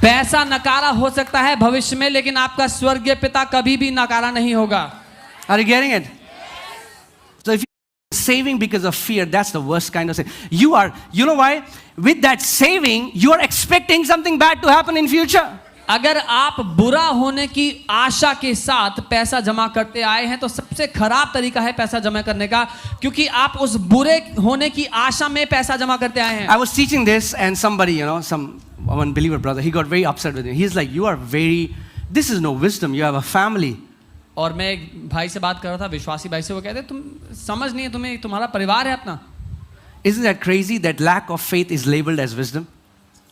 पैसा नकारा हो सकता है भविष्य में, लेकिन आपका स्वर्गीय पिता कभी भी नकारा नहीं होगा। Are you getting it? So if you saving because of fear, that's the worst kind of sin. You know why? With that saving, you are expecting something bad to happen in future. अगर आप बुरा होने की आशा के साथ पैसा जमा करते आए हैं तो सबसे खराब तरीका है पैसा जमा करने का, क्योंकि आप उस बुरे होने की आशा में पैसा जमा करते आए हैं. I was teaching this and somebody, some unbeliever brother, he got very upset with me. He's like, this is no wisdom, you have a family. और मैं एक भाई से बात कर रहा था, विश्वासी भाई से, वो कहते तुम समझ नहीं है, तुम्हें तुम्हारा परिवार है अपना. Isn't that crazy that lack of faith is labeled as wisdom?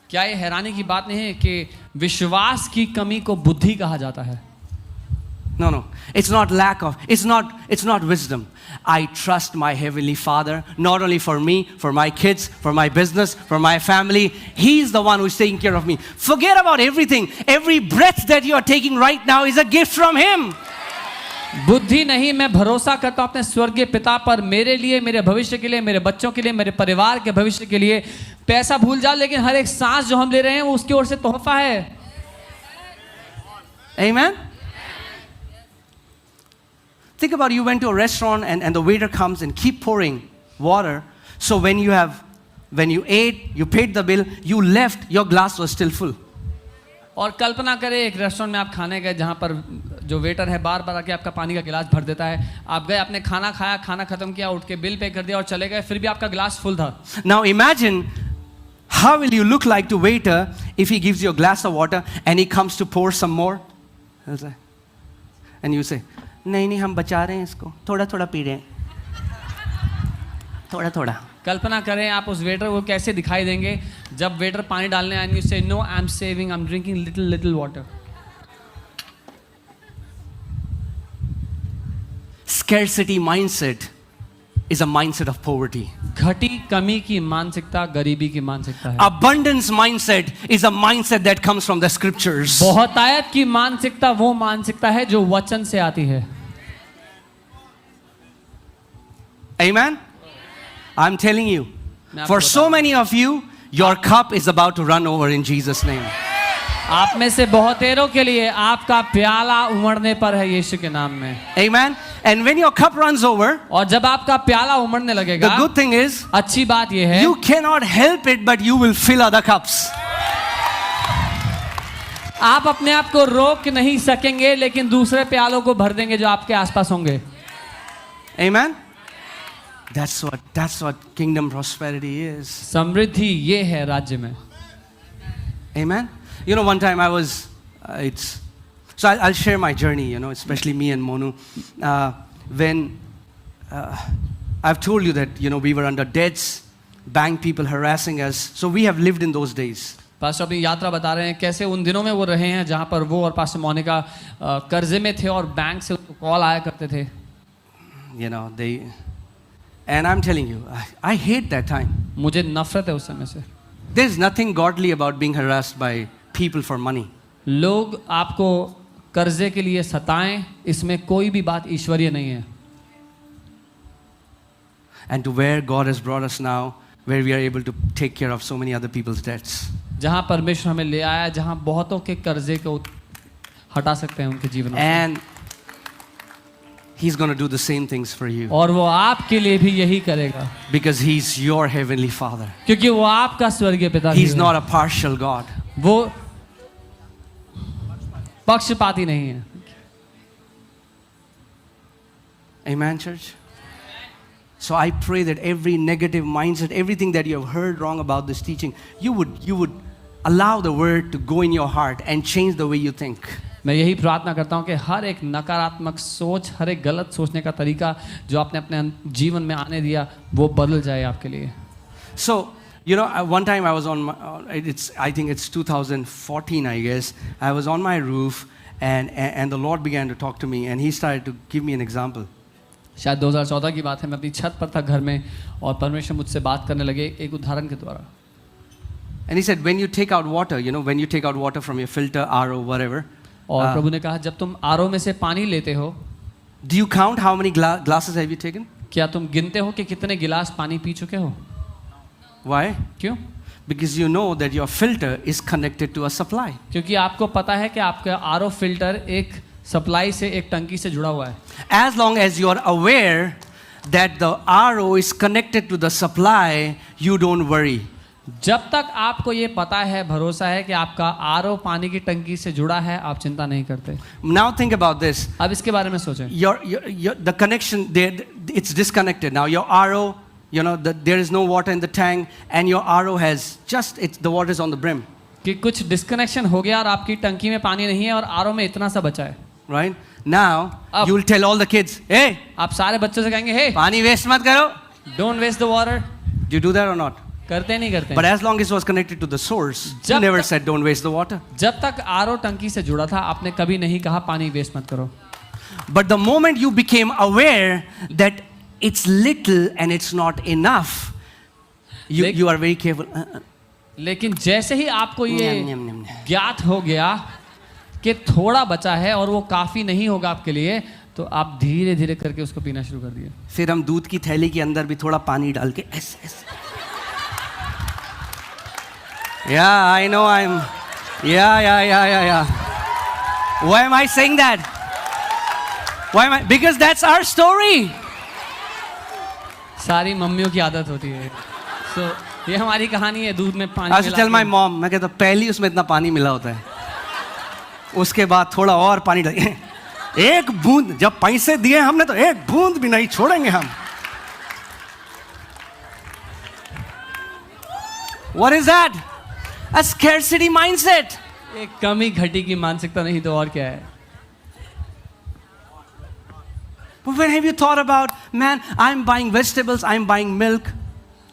क्या ये हैरानी की बात नहीं है कि विश्वास की कमी को बुद्धि कहा जाता है? No. It's not wisdom. I trust my Heavenly Father, not only for me, for my kids, for my business, for my family. He's the one who's taking care of me. Forget about everything. Every breath that you are taking right now is a gift from Him. बुद्धि नहीं, मैं भरोसा करता हूं अपने स्वर्गीय पिता पर, मेरे लिए, मेरे भविष्य के लिए, मेरे बच्चों के लिए, मेरे परिवार के भविष्य के लिए. पैसा भूल जाओ, लेकिन हर एक सांस जो हम ले रहे हैं वो उसकी ओर से तोहफा है. Amen? Think about, you went to a restaurant and the waiter comes and keep pouring water. So when you ate, you paid the bill, you left, your glass was still full. और कल्पना करें एक restaurant में आप खाने गए जहाँ पर जो वेटर है बार बार आके आपका पानी का गिलास भर देता है. आप गए, आपने खाना खाया, खाना खत्म किया, उठ के बिल पे कर दिया और चले गए, फिर भी आपका गिलास फुल था. Now imagine, how will you look like to waiter if he gives you a glass of water and he comes to pour some more? And you say, नहीं हम बचा रहे हैं इसको, थोड़ा थोड़ा पी रहे हैं, थोड़ा थोड़ा. कल्पना करें आप उस वेटर को कैसे दिखाई देंगे जब वेटर पानी डालने आएंगे. You say, no, I am saving, I am drinking little water. Scarcity mindset is a mindset of poverty. घटी कमी की मानसिकता गरीबी की मानसिकता है. Abundance mindset is a mindset that comes from the scriptures. बहुतायत की मानसिकता वो मानसिकता है जो वचन से आती है. Amen? I'm telling you, for so many of you, your cup is about to run over in Jesus' name. आप में से बहुतेरों के लिए आपका प्याला उमड़ने पर है यीशु के नाम में. Amen? And when your cup runs over, और जब आपका प्याला उमड़ने लगेगा, the good thing is, अच्छी बात यह है, you cannot help it, but you will fill other cups. आप अपने आप को रोक नहीं सकेंगे, लेकिन दूसरे प्यालों को भर देंगे जो आपके आसपास होंगे. Amen? That's what kingdom prosperity is. समृद्धि ये है राज्य में. Amen? One time I was, so I'll share my journey, especially me and Monu. When I've told you that, we were under debts, bank people harassing us. So we have lived in those days. Pastor अपनी यात्रा बता रहे हैं कैसे उन दिनों में वो रहे हैं जहाँ पर वो और पास्टर मोनिका कर्जे में थे और बैंक से उनको कॉल आया करते थे. And I'm telling you, I hate that time. मुझे नफरत है उस समय से. There's nothing godly about being harassed by people for money. लोग आपको कर्जे के लिए सताएं, इसमें कोई भी बात ईश्वरीय नहीं है. And to where God has brought us now, where we are able to take care of so many other people's debts. जहाँ परमेश्वर हमें ले आया, जहाँ बहुतों के कर्जे को हटा सकते हैं उनके जीवन में. And He's going to do the same things for you. और वो आपके लिए भी यही करेगा. Because He's your heavenly Father. क्योंकि वो आपका स्वर्गीय पिता है. He's not a partial God. वो पक्षपाती नहीं है. Amen, church? So I pray that every negative mindset, everything that you have heard wrong about this teaching, you would allow the word to go in your heart and change the way you think. मैं यही प्रार्थना करता हूँ कि हर एक नकारात्मक सोच, हर एक गलत सोचने का तरीका जो आपने अपने जीवन में आने दिया, वो बदल जाए आपके लिए. So, one time I was I think it's 2014, I guess. I was on my roof and the Lord began to talk to me and He started to give me an example. शायद 2014 की बात है. मैं अपनी छत पर था घर में और परमेश्वर मुझसे बात करने लगे एक उदाहरण के द्वारा. And He said, when you take out water, when you take out water from your filter, RO, whatever. और प्रभु ने कहा जब तुम आरओ में से पानी लेते हो, do you count how many glasses have you taken? क्या तुम गिनते हो कि कितने गिलास पानी पी चुके हो? Why? क्यों? Because you know that your filter is connected to a supply. क्योंकि आपको पता है कि आपका आरओ फिल्टर एक सप्लाई से, एक टंकी से जुड़ा हुआ है. As long as you are aware that the RO is connected to the supply, you don't worry. जब तक आपको ये पता है, भरोसा है कि आपका आरओ पानी की टंकी से जुड़ा है, आप चिंता नहीं करते. Now think about this. अब इसके बारे में सोचें. The connection there, it's disconnected. Now your RO, you know, there is no water in the tank, and your RO has the water is on the brim. कि कुछ disconnection हो गया और आपकी टंकी में पानी नहीं है और आरओ में इतना सा बचा है. Right? Now you will tell all the kids, hey, आप सारे बच्चों से कहेंगे, hey, पानी वेस्ट मत करो. don't waste the water. Do you do that or not? करते नहीं करते. But as long as it was connected to the source, you never said don't waste the water. जब तक आरओ टंकी से जुड़ा था, आपने कभी नहीं कहा पानी वेस्ट मत करो. But the moment you became aware that it's little and it's not enough, you are very careful. लेकिन जैसे ही आपको ये ज्ञात हो गया कि थोड़ा बचा है और वो काफी नहीं होगा आपके लिए, तो आप धीरे धीरे करके उसको पीना शुरू कर दिए. फिर हम दूध की थैली के अंदर भी थोड़ा पानी डाल के ऐसे. Yeah, I know Yeah. Why am I saying that? Because that's our story. सारी मम्मियों की आदत होती है. So ये हमारी कहानी है, दूध में पानी. I should tell my mom, मैं कहता पहली उसमें इतना पानी मिला होता है, उसके बाद थोड़ा और पानी डालिए. एक बूंद, जब पैसे दिए हमने तो एक बूंद भी नहीं छोड़ेंगे हम. What is that? A scarcity mindset. एक कमी घटी की मानसिकता, नहीं तो और क्या है. But when have you thought about, man, I'm buying vegetables, I'm buying milk.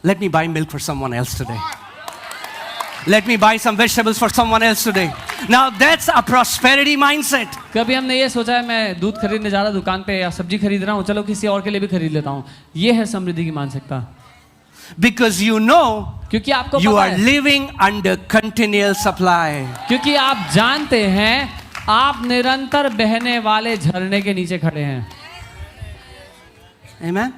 Let me buy milk for someone else today. Let me buy some vegetables for someone else today. Now that's a prosperity mindset. कभी हमने ये सोचा है मैं दूध खरीदने जा रहा दुकान पे या सब्जी खरीद रहा हूँ, चलो किसी और के लिए भी खरीद लेता हूँ. ये है समृद्धि की मानसिकता. Because you know क्योंकि आपको you पता are है, living under continual supply. क्योंकि आप जानते हैं आप निरंतर बहने वाले झरने के नीचे खड़े हैं. Amen?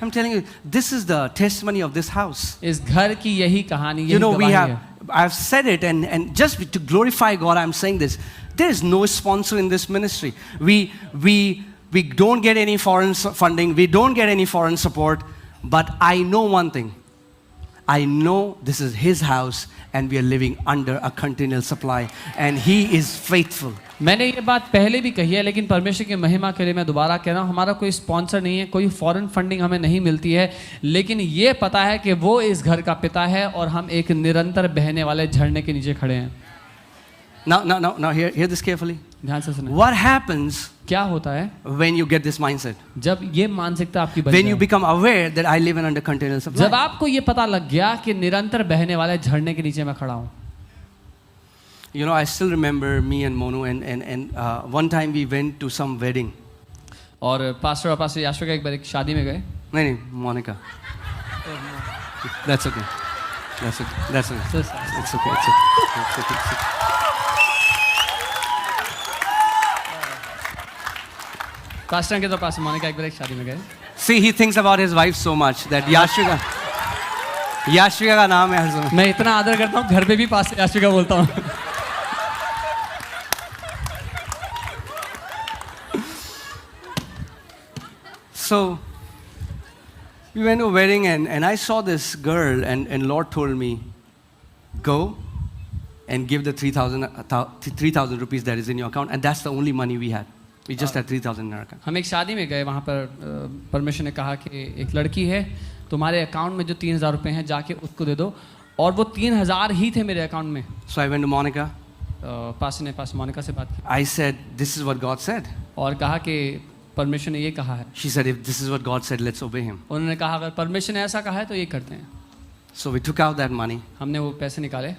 I'm telling you, this is the testimony of this house. इस घर की यही कहानी, You यही know, गवाही है. I've said it, and just to glorify God, I'm saying this. There is no sponsor in this ministry. We don't get any foreign funding. We don't get any foreign support. But I know one thing. I know this is His house, and we are living under a continual supply, and He is faithful. मैंने ये बात पहले भी कही है, लेकिन परमेश्वर की महिमा के लिए मैं दोबारा कह रहा हूँ. हमारा कोई स्पॉन्सर नहीं है, कोई फॉरेन फंडिंग हमें नहीं मिलती है, लेकिन ये पता है कि वो इस घर का पिता है और हम एक निरंतर बहने वाले झरने के नीचे खड़े हैं. Now, hear this carefully. ध्यान से सुनें. What happens क्या होता है when you get this mindset? जब ये मानसिकता आपकी बन When you जाए, become aware that I live in under continual supply. जब आपको ये पता लग गया कि निरंतर बहने वाले झरने के नीचे मैं खड़ा हूँ. You know, I still remember me and Monu, and one time we went to some wedding. और पास्टर और पास्टर याशो का एक बार एक शादी में गए. नहीं, Monica. That's okay. It's okay. Pastor के तो पास मोनिका एक बार एक शादी में गए. See, he thinks about his wife so much that Yashvika का नाम है हर समय. मैं इतना आदर करता हूँ, घर पे भी पास याशिका बोलता हूँ. So we went to a wedding, and I saw this girl, and Lord told me, go and give the 3,000 rupees that is in your account, and that's the only money we had. We just had 3,000 in our account. हम एक शादी में गए, वहाँ पर परमेश्वर ने कहा कि एक लड़की है, तुम्हारे अकाउंट में जो 3,000 रुपये हैं जाके उसको दे दो, और वो 3,000 ही थे मेरे अकाउंट में. So I went to Monica. पास मोनिका से बात की. I said, this is what God said. और कहा कि परमेश्वर ने ये कहा है. She said, if this is what God said, let's obey Him. उन्होंने कहा अगर परमेश्वर ने ऐसा कहा है तो ये करते हैं. So we took out that money. हमने वो पैसे निकाले.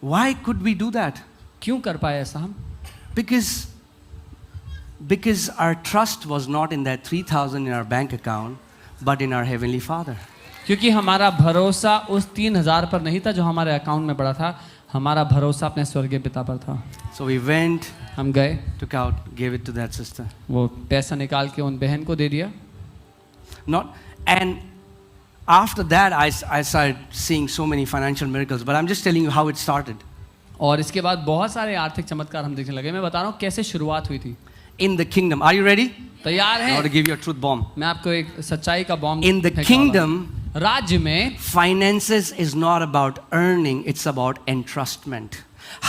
Why could we do that? क्यों कर पाए ऐसा हम? Because our trust was not in that 3,000 in our bank account, but in our Heavenly Father. क्योंकि हमारा भरोसा उस 3,000 पर नहीं था जो हमारे अकाउंट में पड़ा था, हमारा भरोसा अपने स्वर्गीय पिता पर था. So we went, हम गए, took out, gave it to that sister. वो पैसा निकाल के उन बहन को दे दिया. And after that, I started seeing so many financial miracles. But I'm just telling you how it started. और इसके बाद बहुत सारे आर्थिक चमत्कार हम देखने लगे. मैं बता रहा हूँ कैसे शुरुआत हुई थी. In the kingdom. Are you ready? तैयार I want to हैं? give you a truth bomb. मैं आपको एक सच्चाई का बॉम्ब In the फेंकने वाला kingdom, हूं। राज्य में finances is not about earning, it's about entrustment.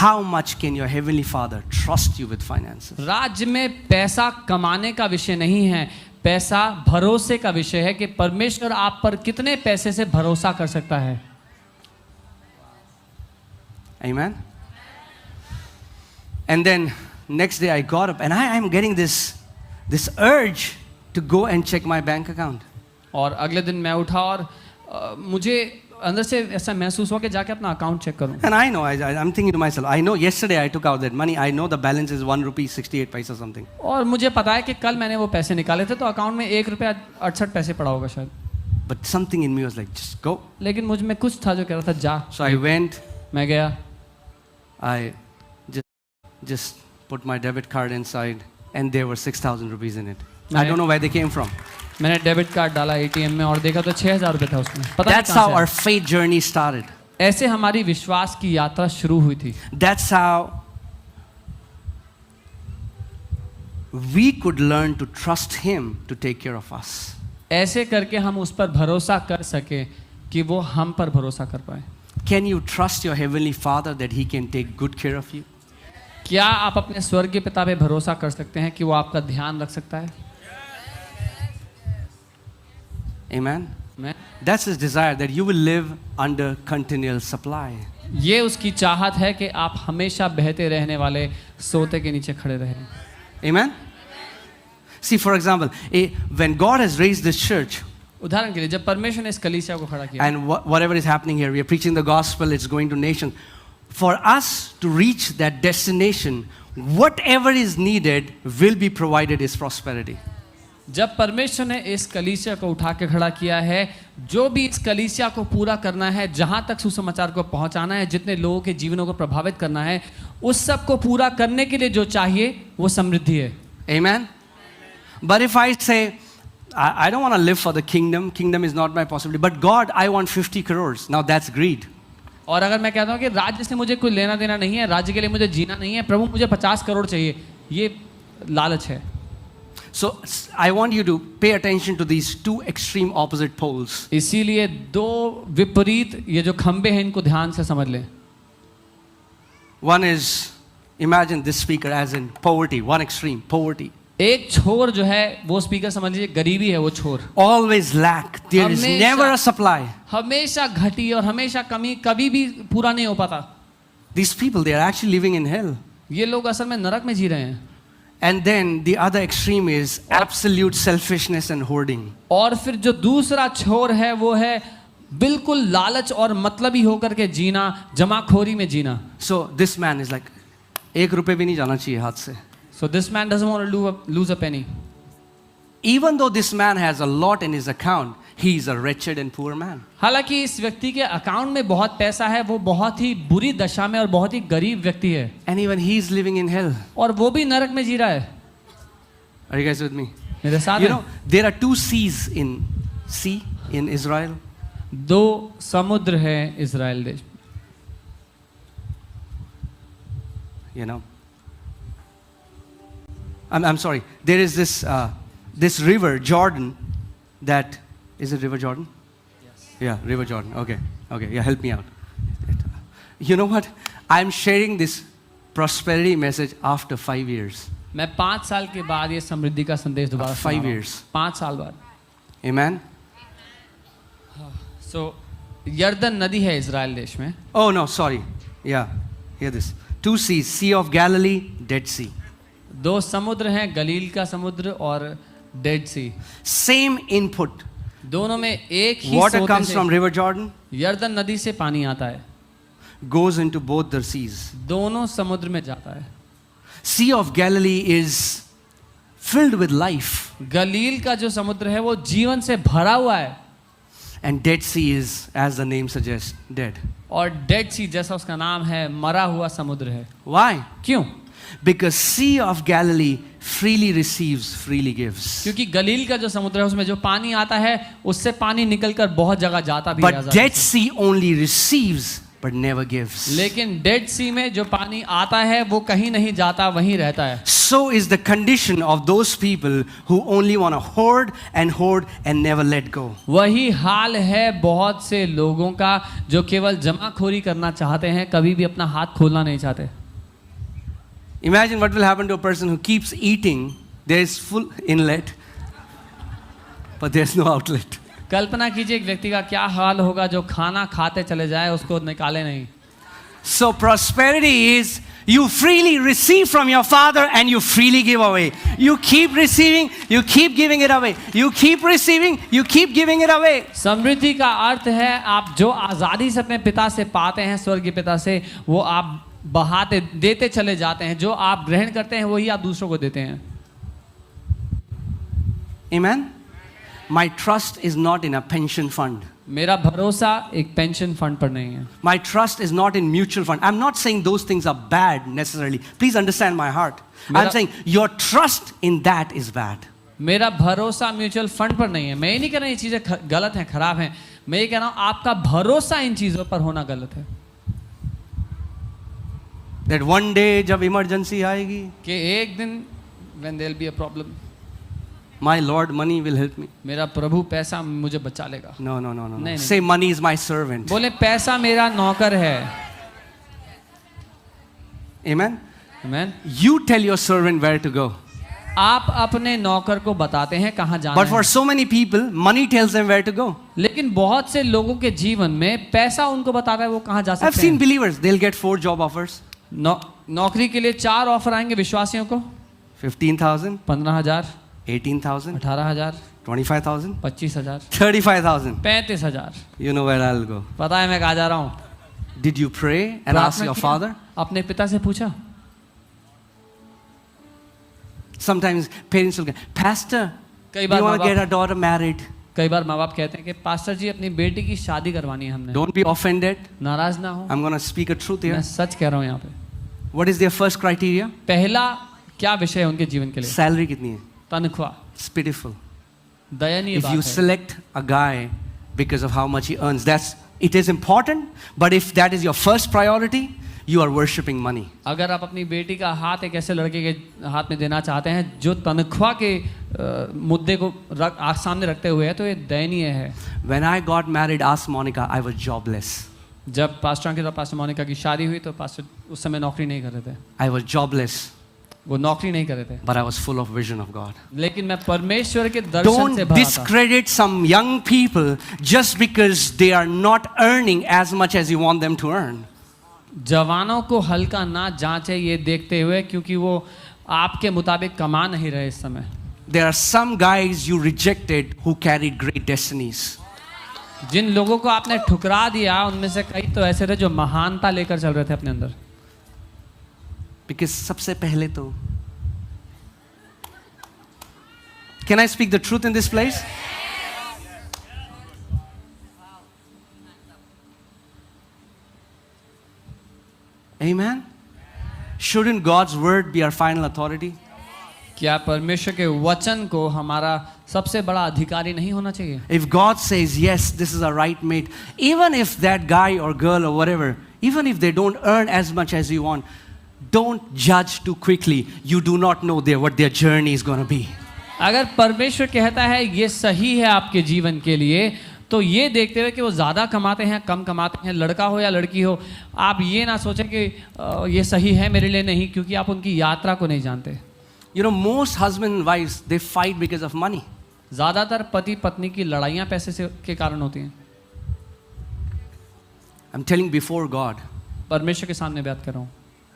How much can your heavenly Father trust you with finances? राज्य में पैसा कमाने का विषय नहीं है, पैसा भरोसे का विषय है कि परमेश्वर आप पर कितने पैसे से भरोसा कर सकता है। Amen. And then next day I got up and I'm getting this urge to go and check my bank account. और अगले दिन मैं उठा और मुझे अंदर से ऐसा महसूस हुआ कि जाके अपना अकाउंट चेक करूं। And I know, I'm thinking to myself, I know yesterday I took out that money, I know the balance is 1 rupee 68 paisa something. और मुझे पता है कि कल मैंने वो पैसे निकाले थे तो अकाउंट में 1 रुपया 68 पैसे पड़ा होगा शायद। But something in me was like, just go. लेकिन मुझ में कुछ था जो कह रहा था जा। So I went, मैं गया, I just put my debit card inside and there were 6,000 rupees in it. I don't know where they came from. मैंने डेबिट कार्ड डाला एटीएम में और देखा तो 6,000 रुपये था उसमें। पता नहीं That's कहाँ how से our आया। faith journey started. ऐसे हमारी विश्वास की यात्रा शुरू हुई थी। That's how we could learn to trust Him to take care of us. ऐसे करके हम उस पर भरोसा कर सके कि वो हम पर भरोसा कर पाए। Can you trust your Heavenly Father that He can take good care of you? क्या आप अपने स्वर्गीय पिता पे भरोसा कर सकते हैं कि वो आपका ध्यान रख सकता है? Amen. मैं That's His desire, that you will live under continual supply. ये उसकी चाहत है कि आप हमेशा बहते रहने वाले सोते के नीचे खड़े रहें। Amen. See, for example, when God has raised this church, उदाहरण के लिए जब परमेश्वर ने इस कलीसिया को खड़ा किया and whatever is happening here, we are preaching the gospel, it's going to nations. For us to reach that destination, whatever is needed will be provided is prosperity. जब परमेश्वर ने इस कलीसिया को उठा के खड़ा किया है, जो भी इस कलीसिया को पूरा करना है, जहां तक सुसमाचार को पहुंचाना है, जितने लोगों के जीवनों को प्रभावित करना है, उस सब को पूरा करने के लिए जो चाहिए वो समृद्धि है। Amen. But if I say, I don't want to live for the kingdom is not my possibility, but God, I want 50 crores. Now that's greed. और अगर मैं कहता हूँ कि राज्य से मुझे कोई लेना देना नहीं है, राज्य के लिए मुझे जीना नहीं है, प्रभु मुझे 50 करोड़ चाहिए, ये लालच है। So I want you to pay attention to these two extreme opposite poles. इसीलिए दो विपरीत ये जो खंबे हैं इनको ध्यान से समझ लें। One is, imagine this speaker as in poverty, one extreme, poverty. एक छोर जो है वो स्पीकर समझ लीजिए गरीबी है वो छोर। Always lack. There is हमेशा- never a supply. हमेशा घटी और हमेशा कमी, कभी भी पूरा नहीं हो पाता। These people, they are actually living in hell. ये लोग असल में नरक में जी रहे हैं। And then the other extreme is absolute selfishness and hoarding. और फिर जो दूसरा छोर है वो है बिल्कुल लालच और मतलबी होकर के जीना, जमाखोरी में जीना। So this man is like, 1 रुपए भी नहीं जाना चाहिए हाथ से. So this man doesn't want to lose a penny. Even though this man has a lot in his account, he is a wretched and poor man. हालांकि इस व्यक्ति के अकाउंट में बहुत पैसा है, वो बहुत ही बुरी दशा में और बहुत ही गरीब व्यक्ति है। And even he is living in hell. और वो भी नरक में जी रहा है। Are you guys with me? मेरे साथ You हैं? know, there are 2 seas in Israel. दो समुद्र है इजराइल देश में। You know, I'm sorry. There is this river Jordan. That is it, River Jordan? Yes. Yeah, River Jordan. Okay. Yeah, help me out. You know what? I'm sharing this prosperity message after 5 years. मैं 5 साल के बाद ये समृद्धि का संदेश दोबारा 5 years. 5 साल बाद। Amen. So यर्दन नदी है इजराइल देश में। Oh no, sorry. Yeah, hear this. 2 seas: Sea of Galilee, Dead Sea. 2 समुद्र हैं, गलील का समुद्र और डेड सी। Same input. दोनों में एक ही Water सोते comes से from River Jordan, यर्दन नदी से पानी आता है, goes into both the seas. दोनों समुद्र में जाता है। Sea of Galilee is filled with life, गलील का जो समुद्र है वो जीवन से भरा हुआ है, and Dead Sea is, as the name suggests, dead. और डेड सी जैसा उसका नाम है मरा हुआ समुद्र है। Why? क्यों? Because Sea of Galilee freely receives, freely gives. क्योंकि गलील का जो समुद्र है उसमें जो पानी आता है उससे पानी निकलकर बहुत जगह जाता भी But है। Dead Sea only receives but never gives. लेकिन डेड सी में जो पानी आता है वो कहीं नहीं जाता, वहीं रहता है. So is the condition of those people who only want to hoard and never let go. वही हाल है बहुत से लोगों का जो केवल जमाखोरी करना चाहते हैं, कभी भी अपना हाथ खोलना नहीं चाहते. Imagine what will happen to a person who keeps eating. There is full inlet, but there's no outlet. कल्पना कीजिए एक व्यक्ति का क्या हाल होगा जो खाना खाते चले जाए, उसको निकाले नहीं. So prosperity is you freely receive from your Father and you freely give away. You keep receiving, you keep giving it away. You keep receiving, you keep giving it away. समृद्धि का अर्थ है आप जो आज़ादी से अपने पिता से पाते हैं, स्वर्गीय पिता से, वो आप बहाते देते चले जाते हैं. जो आप ग्रहण करते हैं वही आप दूसरों को देते हैं. Amen. My trust is not in a pension fund. मेरा भरोसा एक पेंशन फंड पर नहीं है. My trust is not in mutual fund. I'm not saying those things are bad necessarily. Please understand my heart. I'm saying your trust in that is bad. मेरा भरोसा mutual fund पर नहीं है. मैं ये नहीं कह रहा ये चीज़ें गलत हैं, खराब हैं. मैं ये कह रहा हूँ आपका भरोसा इन चीज़ों पर होना गलत है. That one day जब इमरजेंसी आएगी, कि एक दिन when there will be a problem, my Lord money will help me. मेरा प्रभु पैसा मुझे बचा लेगा. No. नहीं. Say money is my servant. बोले पैसा मेरा नौकर है. Amen. Amen. You tell your servant where to go. आप अपने नौकर को बताते हैं कहाँ जाना But है. for so many people, money tells them where to go. लेकिन बहुत से लोगों के जीवन में पैसा उनको बताता है वो कहाँ जा I've सकते seen हैं. believers, they'll get 4 job offers. नौकरी के लिए 4 ऑफर आएंगे विश्वासियों को. 15,000, 15,000, 18,000, 18,000, 25,000, 25,000, 35,000. 35,000. You know where I'll go. पता है मैं कहाँ जा रहा हूँ. Did you pray and ask प्रार्थना your किया? father? अपने पिता से पूछा. Sometimes parents will get, Pastor, कई we बार want to माँ get our daughter married. कई बार माँ बाप कहते हैं कि पास्टर जी अपनी बेटी की शादी करवानी है हमने. Don't be offended. नाराज ना हो. I'm going to speak a truth मैं here. सच कह रहा हूँ यहाँ पे. What is their first criteria? पहला क्या विषय है उनके जीवन के लिए? Salary कितनी है? तनख्वाह. It's pitiful. दयनीय If बात you है. select a guy because of how much he earns, it is important. But if that is your first priority, you are worshipping money. अगर आप अपनी बेटी का हाथ एक ऐसे लड़के के हाथ में देना चाहते हैं जो तनख्वाह के मुद्दे को सामने रखते हुए है, तो ये दयनीय है. When I got married, ask Monica, I was jobless. जब पास्टर के साथ पास्टर मोनिका की शादी हुई तो पास्टर उस समय नौकरी नहीं कर रहे थे. I was jobless, वो नौकरी नहीं कर रहे थे. but I was full of vision of God. लेकिन मैं परमेश्वर के दर्शन Don't से भरा था. discredit some young people just because they are not earning as much as you want them to earn. जवानों को हल्का ना जांचे ये देखते हुए क्योंकि वो आपके मुताबिक कमा नहीं रहे इस समय. There are some guys you rejected who carried great destinies. जिन लोगों को आपने ठुकरा दिया उनमें से कई तो ऐसे थे जो महानता लेकर चल रहे थे अपने अंदर. Because सबसे पहले तो, can I speak the truth in this place? Amen. Shouldn't God's word be our final authority? क्या परमेश्वर के वचन को हमारा सबसे बड़ा अधिकारी नहीं होना चाहिए? If God says yes, this is a right mate, even if that guy or girl or whatever, even if they don't earn as much as you want, don't judge too quickly. You do not know what their journey is going to be. अगर परमेश्वर कहता है ये सही है आपके जीवन के लिए, तो ये देखते हुए कि वो ज़्यादा कमाते हैं कम कमाते हैं, लड़का हो या लड़की हो, आप ये ना सोचें कि ये सही है मेरे लिए नहीं, क्योंकि आप उनकी यात्रा को नहीं जानते. You know, most husband and wives, they fight because of money. ज़्यादातर पति पत्नी की लड़ाइयाँ पैसे से के कारण होती हैं. I'm telling before God, परमेश्वर के सामने बात कर रहा हूँ.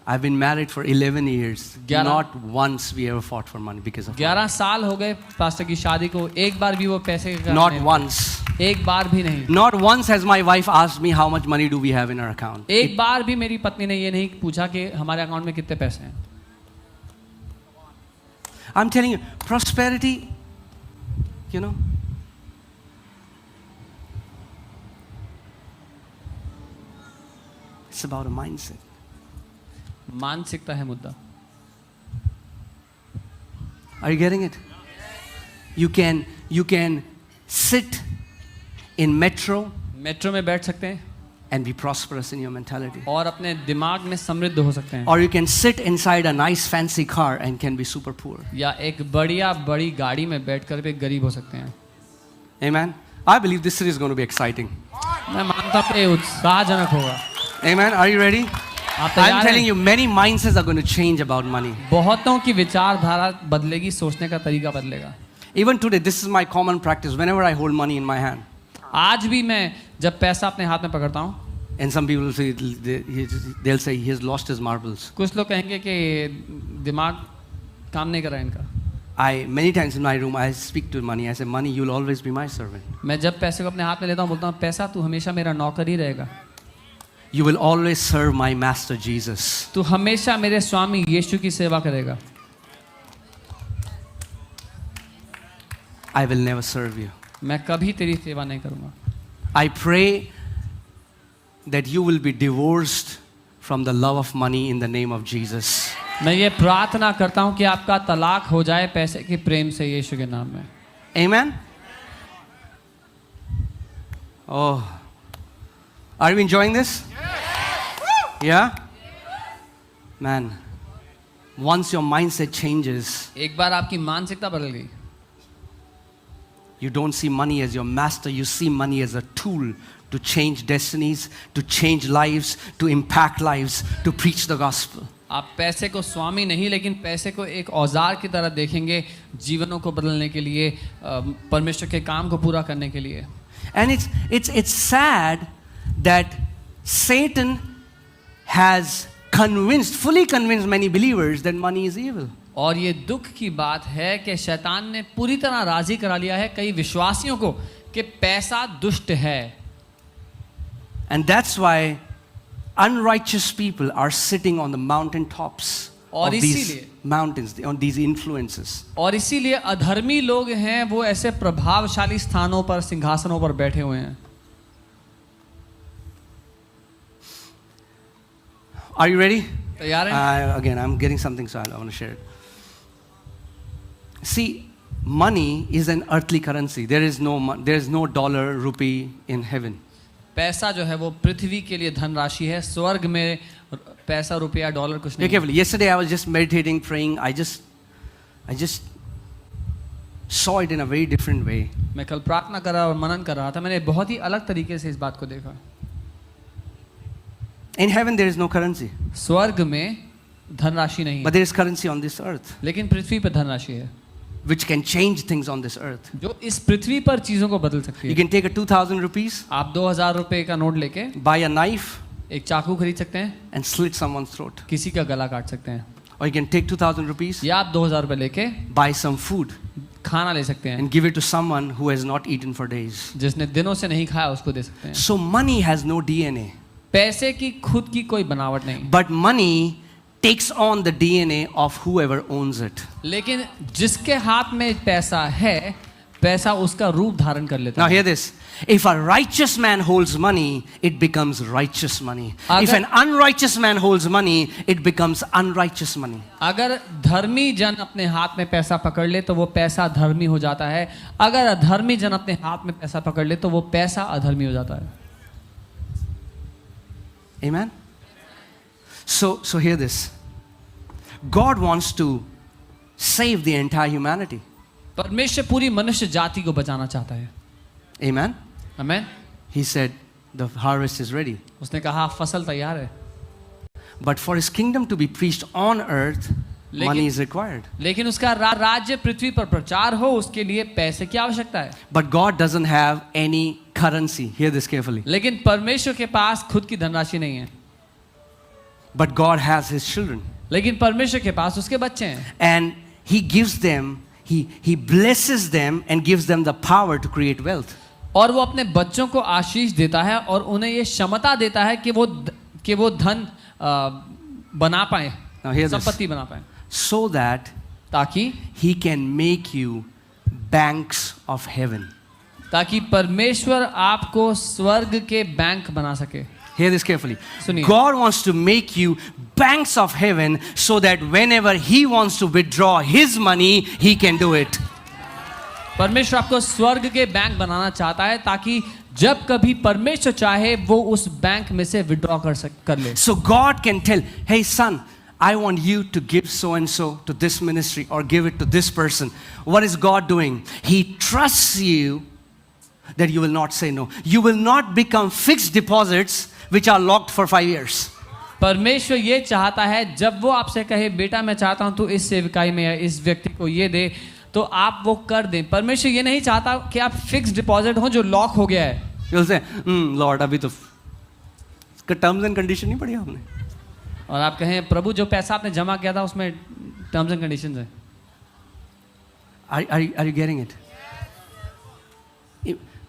I've been married for 11 years. 11 Not once we ever fought for money because of money. 11 साल हो गए पास्टर की शादी को, एक बार भी वो पैसे के कारण Not नहीं. once. एक बार भी नहीं. Not once has my wife asked me how much money do we have in our account. एक बार भी मेरी पत्नी ने ये नहीं पूछा कि हमारे अकाउंट में कितने पैसे हैं. I'm telling you, prosperity, you know, it's about a mindset. मानसिकता है मुद्दा. Are you getting it? You can sit in metro metro में बैठ सकते हैं and be prosperous in your mentality. और अपने दिमाग में समृद्ध हो सकते हैं, Or you can sit inside a nice fancy car and can be super poor. या एक बढ़िया बड़ी गाड़ी में बैठकर भी गरीब हो सकते हैं। Amen. I believe this series is going to be exciting. मैं मानता हूँ कि उत्साहजनक होगा। Amen. Are you ready? आप I'm तैयार telling हैं? you, many mindsets are going to change about money. बहुतों की विचारधारा बदलेगी, सोचने का तरीका बदलेगा। Even today, this is my common practice. Whenever I hold money in my hand, आज भी मैं जब पैसा अपने हाथ में पकड़ता हूँ, and some people will say, they'll say he has lost his marbles. कुछ लोग कहेंगे कि दिमाग काम नहीं कर रहा है इनका। Many times in my room, I speak to money. I say, money, you'll always be my servant. मैं जब पैसे को अपने हाथ में लेता हूँ, बोलता हूँ पैसा तू हमेशा मेरा नौकर ही रहेगा, You will always serve my master Jesus. तू हमेशा मेरे स्वामी यीशु की सेवा करेगा, I will never serve you. मैं कभी तेरी सेवा नहीं करूँगा। I pray that you will be divorced from the love of money in the name of Jesus. मैं ये प्रार्थना करता हूँ कि आपका तलाक हो जाए पैसे के प्रेम से यीशु के नाम में। Amen? Oh. Are you enjoying this? Yeah? Man, once your mindset changes, एक बार आपकी मानसिकता बदल गई, you don't see money as your master, you see money as a tool to change destinies, to change lives, to impact lives, to preach the gospel. आप पैसे को स्वामी नहीं लेकिन पैसे को एक औजार की तरह देखेंगे, जीवनों को बदलने के लिए, परमेश्वर के काम को पूरा करने के लिए। And it's sad that Satan has fully convinced many believers that money is evil. और ये दुख की बात है कि शैतान ने पूरी तरह राजी करा लिया है कई विश्वासियों को कि पैसा दुष्ट है। And that's why unrighteous people are sitting on the mountain tops of these mountains, on these influences. और इसीलिए अधर्मी लोग हैं वो ऐसे प्रभावशाली स्थानों पर, सिंहासनों पर बैठे हुए हैं। Are you ready? तैयार हैं? Again, I'm getting something, so I want to share it. See, money is an earthly currency. There is no dollar, rupee in heaven. पैसा जो है वो पृथ्वी के लिए धनराशि है, स्वर्ग में पैसा, रुपया, डॉलर कुछ नहीं। Carefully. Yesterday I was just meditating, praying. I just saw it in a very different way. मैं कल प्रार्थना कर रहा और मनन कर रहा था, मैंने बहुत ही अलग तरीके से इस बात को देखा। In heaven there is no currency, स्वर्ग में धनराशि नहीं है, but there is currency on this earth, लेकिन पृथ्वी पर धनराशि है which can change things on this earth. जो इस पृथ्वी पर चीजों को बदल सकती You है। can take a 2,000 rupees, आप 2000 रुपए का नोट लेके buy a knife, एक चाकू खरीद सकते हैं, and slit someone's throat. किसी का गला काट सकते हैं, Or you can take 2,000 rupees, या आप 2000 रुपए लेके buy some food, खाना ले सकते हैं, and give it to someone who has not eaten for days. जिसने दिनों से नहीं खाया उसको दे सकते हैं। So money has no DNA, पैसे की खुद की कोई बनावट नहीं, but money takes on the DNA of whoever owns it. लेकिन जिसके हाथ में पैसा है, पैसा उसका रूप धारण कर लेता Now है। hear this. If a righteous man holds money, it becomes righteous money. If an unrighteous man holds money, it becomes unrighteous money. अगर धर्मी जन अपने हाथ में पैसा पकड़ ले तो वो पैसा धर्मी हो जाता है, अगर अधर्मी जन अपने हाथ में पैसा पकड़ ले तो वो पैसा अधर्मी हो जाता है। Amen? So hear this. God wants to save the entire humanity. परमेश्वर पूरी मनुष्य जाति को बचाना चाहता है। Amen? आमीन। He said, the harvest is ready. उसने कहा फसल तैयार है, But for his kingdom to be preached on earth, money is required. लेकिन उसका राज्य पृथ्वी पर प्रचार हो उसके लिए पैसे की आवश्यकता है। But God doesn't have any currency. Hear this carefully. लेकिन परमेश्वर के पास खुद की धनराशि नहीं है, But God has his children. लेकिन परमेश्वर के पास उसके बच्चे हैं, And he gives them, he blesses them and gives them the power to create wealth. और वो अपने बच्चों को आशीष देता है और उन्हें ये क्षमता देता है कि वो धन बना पाए, Now hear this. संपत्ति बना पाए, So that ताकि he can make you banks of heaven. ताकि परमेश्वर आपको स्वर्ग के बैंक बना सके। Hear this carefully. सुनिए। God wants to make you banks of heaven so that whenever he wants to withdraw his money, he can do it. परमेश्वर आपको स्वर्ग के बैंक बनाना चाहता है ताकि जब कभी परमेश्वर चाहे वो उस बैंक में से विड्रॉ कर ले. So God can tell, hey son, I want you to give so and so to this ministry or give it to this person. What is God doing? He trusts you that you will not say no. You will not become fixed deposits which are locked for 5 years. परमेश्वर ये चाहता है जब वो आपसे कहे बेटा मैं चाहता हूं तू इस सेवकाई में या इस व्यक्ति को ये दे, तो आप वो कर दें. परमेश्वर ये नहीं चाहता कि आप फिक्स डिपॉजिट हो जो लॉक हो गया है. You'll say, Lord, अभी तो इसका टर्म्स एंड कंडीशन नहीं पढ़ी आपने. और आप कहें प्रभु जो पैसा आपने जमा किया था उसमें टर्म्स एंड कंडीशंस है. Are you getting it?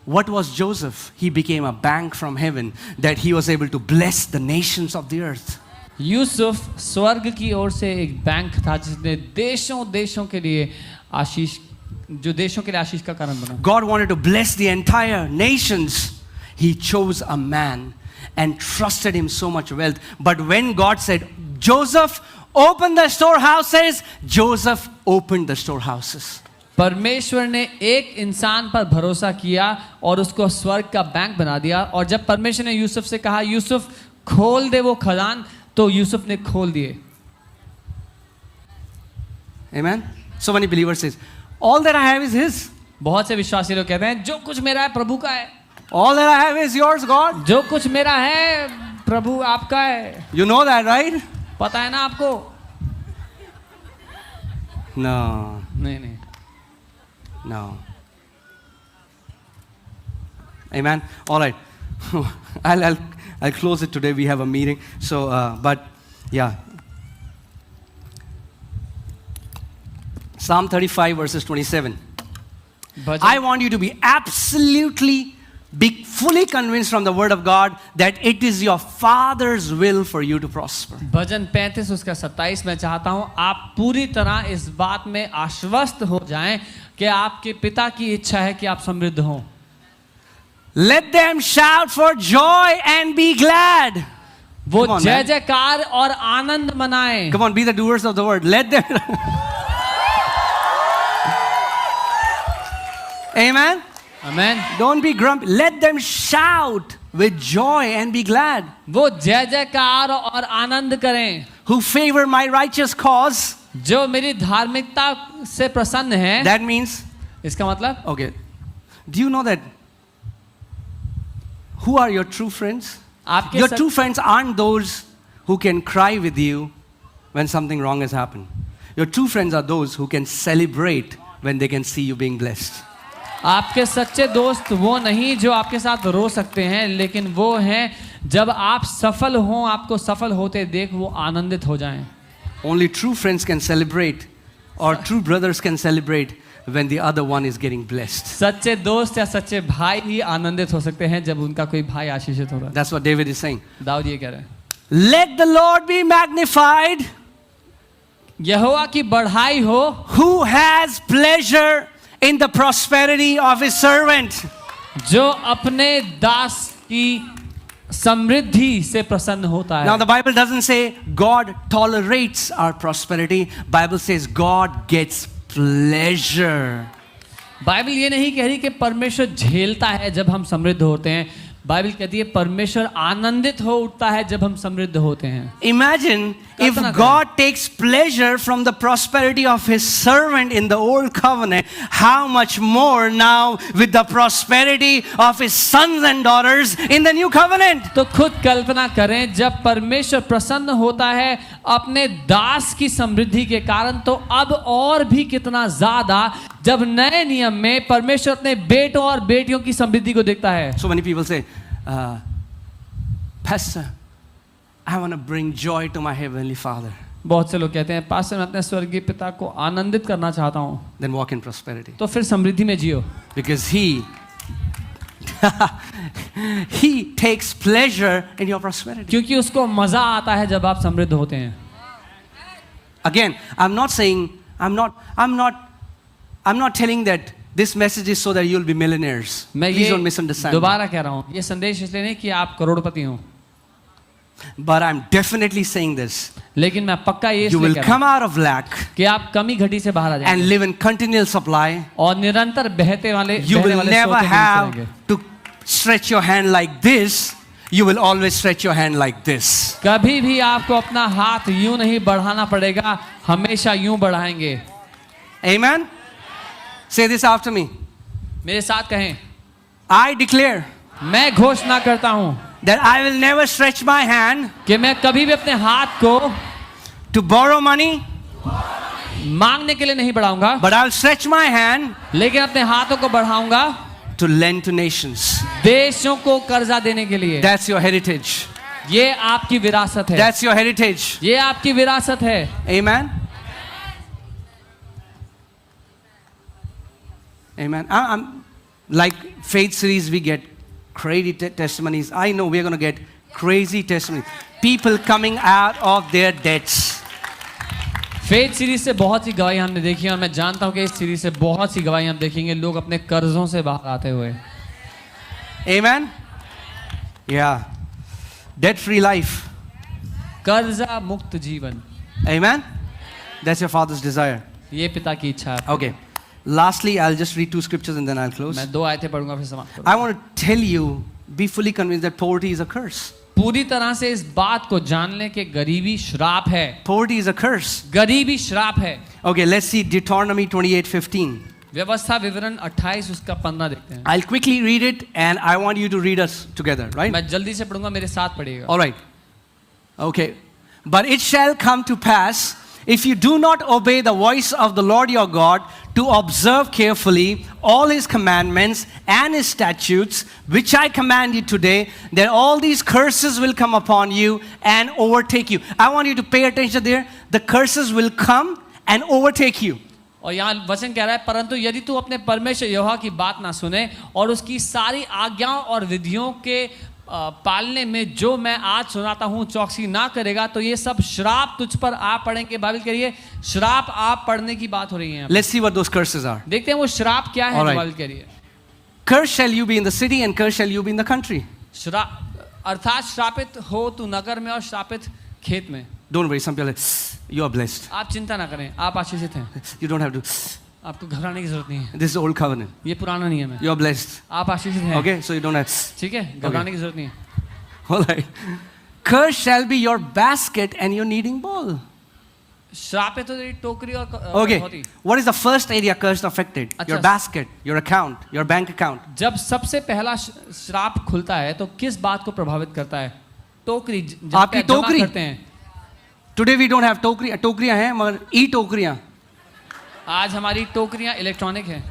What was Joseph? He became a bank from heaven that he was able to bless the nations of the earth. Yusuf स्वर्ग की ओर से एक बैंक था जिसने देशों देशों के लिए आशीष, जो देशों के लिए आशीष का कारण बना. God wanted to bless the entire nations. He chose a man and trusted him so much wealth. But when God said, Joseph, open the storehouses, Joseph opened the storehouses. परमेश्वर ने एक इंसान पर भरोसा किया और उसको स्वर्ग का बैंक बना दिया. और जब परमेश्वर ने यूसुफ से कहा यूसुफ खोल दे वो खजान, तो यूसुफ ने खोल दिए. Amen. So many believers says, all that I have is his. बहुत से विश्वासी लोग कहते हैं जो कुछ मेरा है प्रभु का है. All that I have is yours, God. जो कुछ मेरा है प्रभु आपका है. You know that, right? पता है ना आपको? No. नहीं. No. Amen. All right. I'll close it today. We have a meeting. So, but yeah. Psalm 35 verses 27. I want you to be fully convinced from the word of God that it is your Father's will for you to prosper. भजन 35 उसका 27 मैं चाहता हूं आप पूरी तरह इस बात में आश्वस्त हो जाएं कि आपके पिता की इच्छा है कि आप समृद्ध हों. Let them shout for joy and be glad. वो जय जयकार और आनंद मनाएं. Come on, be the doers of the word. Let them. Amen. Amen. Don't be grumpy. Let them shout with joy and be glad. वो जय जयकार और आनंद करें. Who favor my righteous cause. जो मेरी धार्मिकता से प्रसन्न है. That means. इसका मतलब. Okay. Do you know that? Who are your true friends? Your true friends aren't those who can cry with you when something wrong has happened. Your true friends are those who can celebrate when they can see you being blessed. आपके सच्चे दोस्त वो नहीं जो आपके साथ रो सकते हैं, लेकिन वो हैं जब आप सफल हों, आपको सफल होते देख वो आनंदित हो जाएं. Only true friends can celebrate, or true brothers can celebrate when the other one is getting blessed. सच्चे दोस्त या सच्चे भाई ही आनंदित हो सकते हैं जब उनका कोई भाई आशीषित होगा. That's what David is saying. Dawood ये कह रहे हैं. Let the Lord be magnified. यहोवा की बढ़ाई हो. Who has pleasure in the prosperity of his servant. जो अपने दास की समृद्धि से प्रसन्न होता है. Now the Bible doesn't say God tolerates our prosperity. Bible says God gets pleasure. Bible ये नहीं कह रही कि परमेश्वर झेलता है जब हम समृद्ध होते हैं. बाइबल कहती है परमेश्वर आनंदित हो उठता है जब हम समृद्ध होते हैं. Imagine if God takes pleasure from the prosperity of his servant in the old covenant, how much more now with the prosperity of his sons and daughters in the new covenant. तो खुद कल्पना करें जब परमेश्वर प्रसन्न होता है अपने दास की समृद्धि के कारण, तो अब और भी कितना ज्यादा जब नए नियम में परमेश्वर अपने बेटों और बेटियों की समृद्धि को देखता है. So many people say, Pastor, I want to bring joy to my heavenly Father. बहुत से लोग कहते हैं पास्टर मैं अपने स्वर्गीय पिता को आनंदित करना चाहता हूँ. Then walk in prosperity. तो फिर समृद्धि में जियो. Because he takes pleasure in your prosperity. क्योंकि उसको मजा आता है जब आप समृद्ध होते हैं. Again, I'm not telling that this message is so that you'll be millionaires. Please don't misunderstand. दोबारा कह रहा हूँ ये संदेश इसलिए नहीं कि आप करोड़पति हो. But I'm definitely saying this. लेकिन मैं पक्का ये You will come out of lack कि आप कमी घटी से बाहर आ जाएंगे. and live in continual supply. और निरंतर बहते वाले You will never have to stretch your hand like this, you will always stretch your hand like this. कभी भी आपको अपना हाथ यूं नहीं बढ़ाना पड़ेगा, हमेशा यूं बढ़ाएंगे. Amen? Say this after me. मेरे साथ कहें, I declare मैं घोषणा करता हूं that I will never stretch my hand कि मैं कभी भी अपने हाथ को to borrow money, मांगने के लिए नहीं बढ़ाऊंगा, but I'll stretch my hand लेकिन अपने हाथों को बढ़ाऊंगा to lend to nations. देशों को कर्जा देने के लिए. That's your heritage. ये आपकी विरासत है. That's your heritage. ये आपकी विरासत है. Amen? Amen. I'm like faith series, we get crazy testimonies. I know we're going to get crazy testimonies. People coming out of their debts. Faith series से बहुत सी गवाही हमने देखी और मैं जानता हूं कि इस सीरीज से बहुत सी गवाही हम देखेंगे लोग अपने कर्जों से बाहर आते हुए. Amen? Yeah. Debt-free life. कर्जा मुक्त जीवन. Amen? That's your Father's desire. ये पिता की इच्छा है. Okay. Lastly, I'll just read 2 scriptures and then I'll close. मैं 2 आयतें पढ़ूंगा फिर समाप्त करूंगा. I want to tell you, be fully convinced that poverty is a curse. पूरी तरह से इस बात को जान लें कि गरीबी श्राप है. Poverty is a curse. गरीबी श्राप है. Okay, let's see Deuteronomy 28:15. व्यवस्था विवरण 28 उसका 15 देखते हैं. I'll quickly read it and I want you to read us together, right? मैं जल्दी से पढ़ूंगा, मेरे साथ पढ़िएगा. All right. Okay. But it shall come to pass, if you do not obey the voice of the Lord your God, to observe carefully all his commandments and his statutes, which I command you today, that all these curses will come upon you and overtake you. I want you to pay attention there. The curses will come and overtake you. और यहाँ वचन कह रहा है, परंतु यदि तू अपने परमेश्वर यहोवा की बात ना सुने और उसकी सारी आज्ञाओं और विधियों के पालने में जो मैं आज सुनाता हूँ चौकसी ना करेगा, तो ये सब श्राप तुझ पर आ पड़ेंगे. बाइबल कह रही है श्राप आप पढ़ने की बात हो रही है. Let's see what those curses are. देखते हैं वो श्राप क्या है. Alright. बाइबल कह रही है Curse shall you be in the city and curse shall you be in the country. श्राप अर्थात श्रापित हो तू नगर में और श्रापित खेत में. Don't worry, some people are like, you are blessed. आप चिंता ना करें, आप आशीषित हैं. You don't have to. आपको घबराने की जरूरत नहीं है. This is the old covenant. ये पुराना नियम है. You are blessed. आप आशीषित हैं. Okay, so you don't have. ठीक है, घबराने की जरूरत नहीं है. All right. Curse shall be your basket and your kneading bowl. श्राप है तो तेरी टोकरी और Okay. कटोरी. What is the first area curse affected? Your अच्छा. basket, your account, your bank account. जब सबसे पहला श्राप खुलता है तो किस बात को प्रभावित करता है? टोकरी. जहाँ आपकी पे जमा टोकरी. करते हैं. Today we don't have टोकरियां हैं मगर ई-टोकरियां. आज हमारी टोकरियां इलेक्ट्रॉनिक हैं.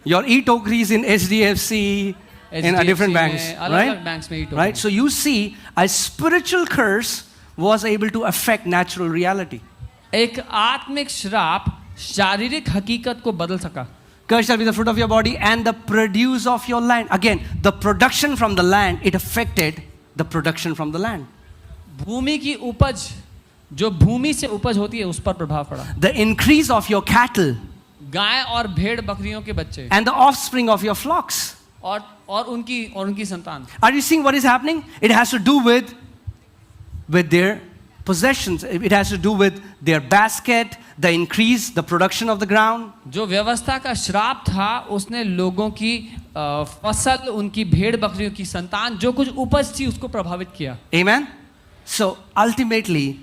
Your e-tokeries in HDFC, in different banks, अलग-अलग बैंक्स में ई-टोकरी. right? So you see, a spiritual curse was able to affect natural reality. एक आत्मिक श्राप शारीरिक हकीकत को बदल सका. Curse shall be the fruit of your body and the produce of your land. Again, the production from the land, it affected the production from the land. भूमि की उपज, जो भूमि से उपज होती है उस पर प्रभाव पड़ा. The increase of your cattle गाय और भेड़ बकरियों के बच्चे and the offspring of your flocks. और उनकी संतान. Are you seeing what is happening? It has to do with their possessions. It has to do with their basket, the increase, the production of the ground. जो व्यवस्था का श्राप था उसने लोगों की फसल, उनकी भेड़ बकरियों की संतान, जो कुछ उपज थी उसको प्रभावित किया. Amen? So ultimately,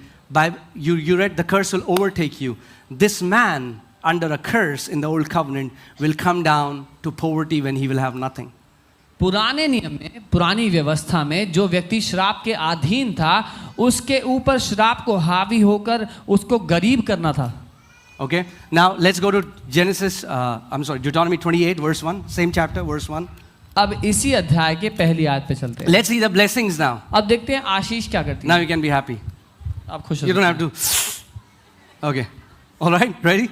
you read the curse will overtake you. This man under a curse in the old covenant will come down to poverty when he will have nothing. पुराने नियम में, पुरानी व्यवस्था में जो व्यक्ति श्राप के अधीन था उसके ऊपर श्राप को हावी होकर उसको गरीब करना था. Okay, now let's go to Deuteronomy 28 verse 1, same chapter verse 1. अब इसी अध्याय के पहली आयत पे चलते हैं. Let's see the blessings now. अब देखते हैं आशीष क्या करती Now है. you can be happy. आप खुश हो. You don't have to. Okay, all right, ready?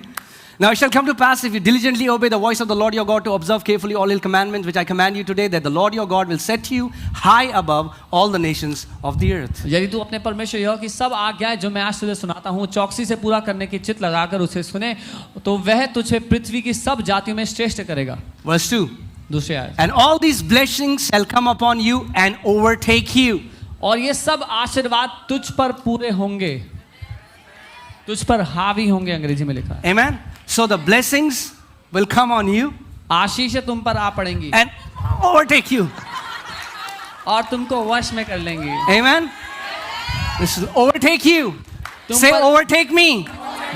Now it shall come to pass if you diligently obey the voice of the Lord your God to observe carefully all his commandments which I command you today, that the Lord your God will set you high above all the nations of the earth. यदि तू अपने परमेश्वर यहोवा की सब आज्ञाएं जो मैं आज तुझे सुनाता हूँ चौकसी से पूरा करने की चित्त लगाकर उसे सुने, तो वह तुझे पृथ्वी की सब जातियों में श्रेष्ठ करेगा. Verse 2. दूसरे आयत. And all these blessings shall come upon you and overtake you. और ये सब आशीर्वाद तुझ पर पूरे होंगे, तुझ पर हावी होंगे, अंग्रेजी में लिखा है. Amen. So the blessings will come on you. आशीष तुम पर आ पड़ेंगी. And overtake you. और तुमको वश में कर लेंगी। Amen. This will overtake you. तुम Say, पर- overtake me.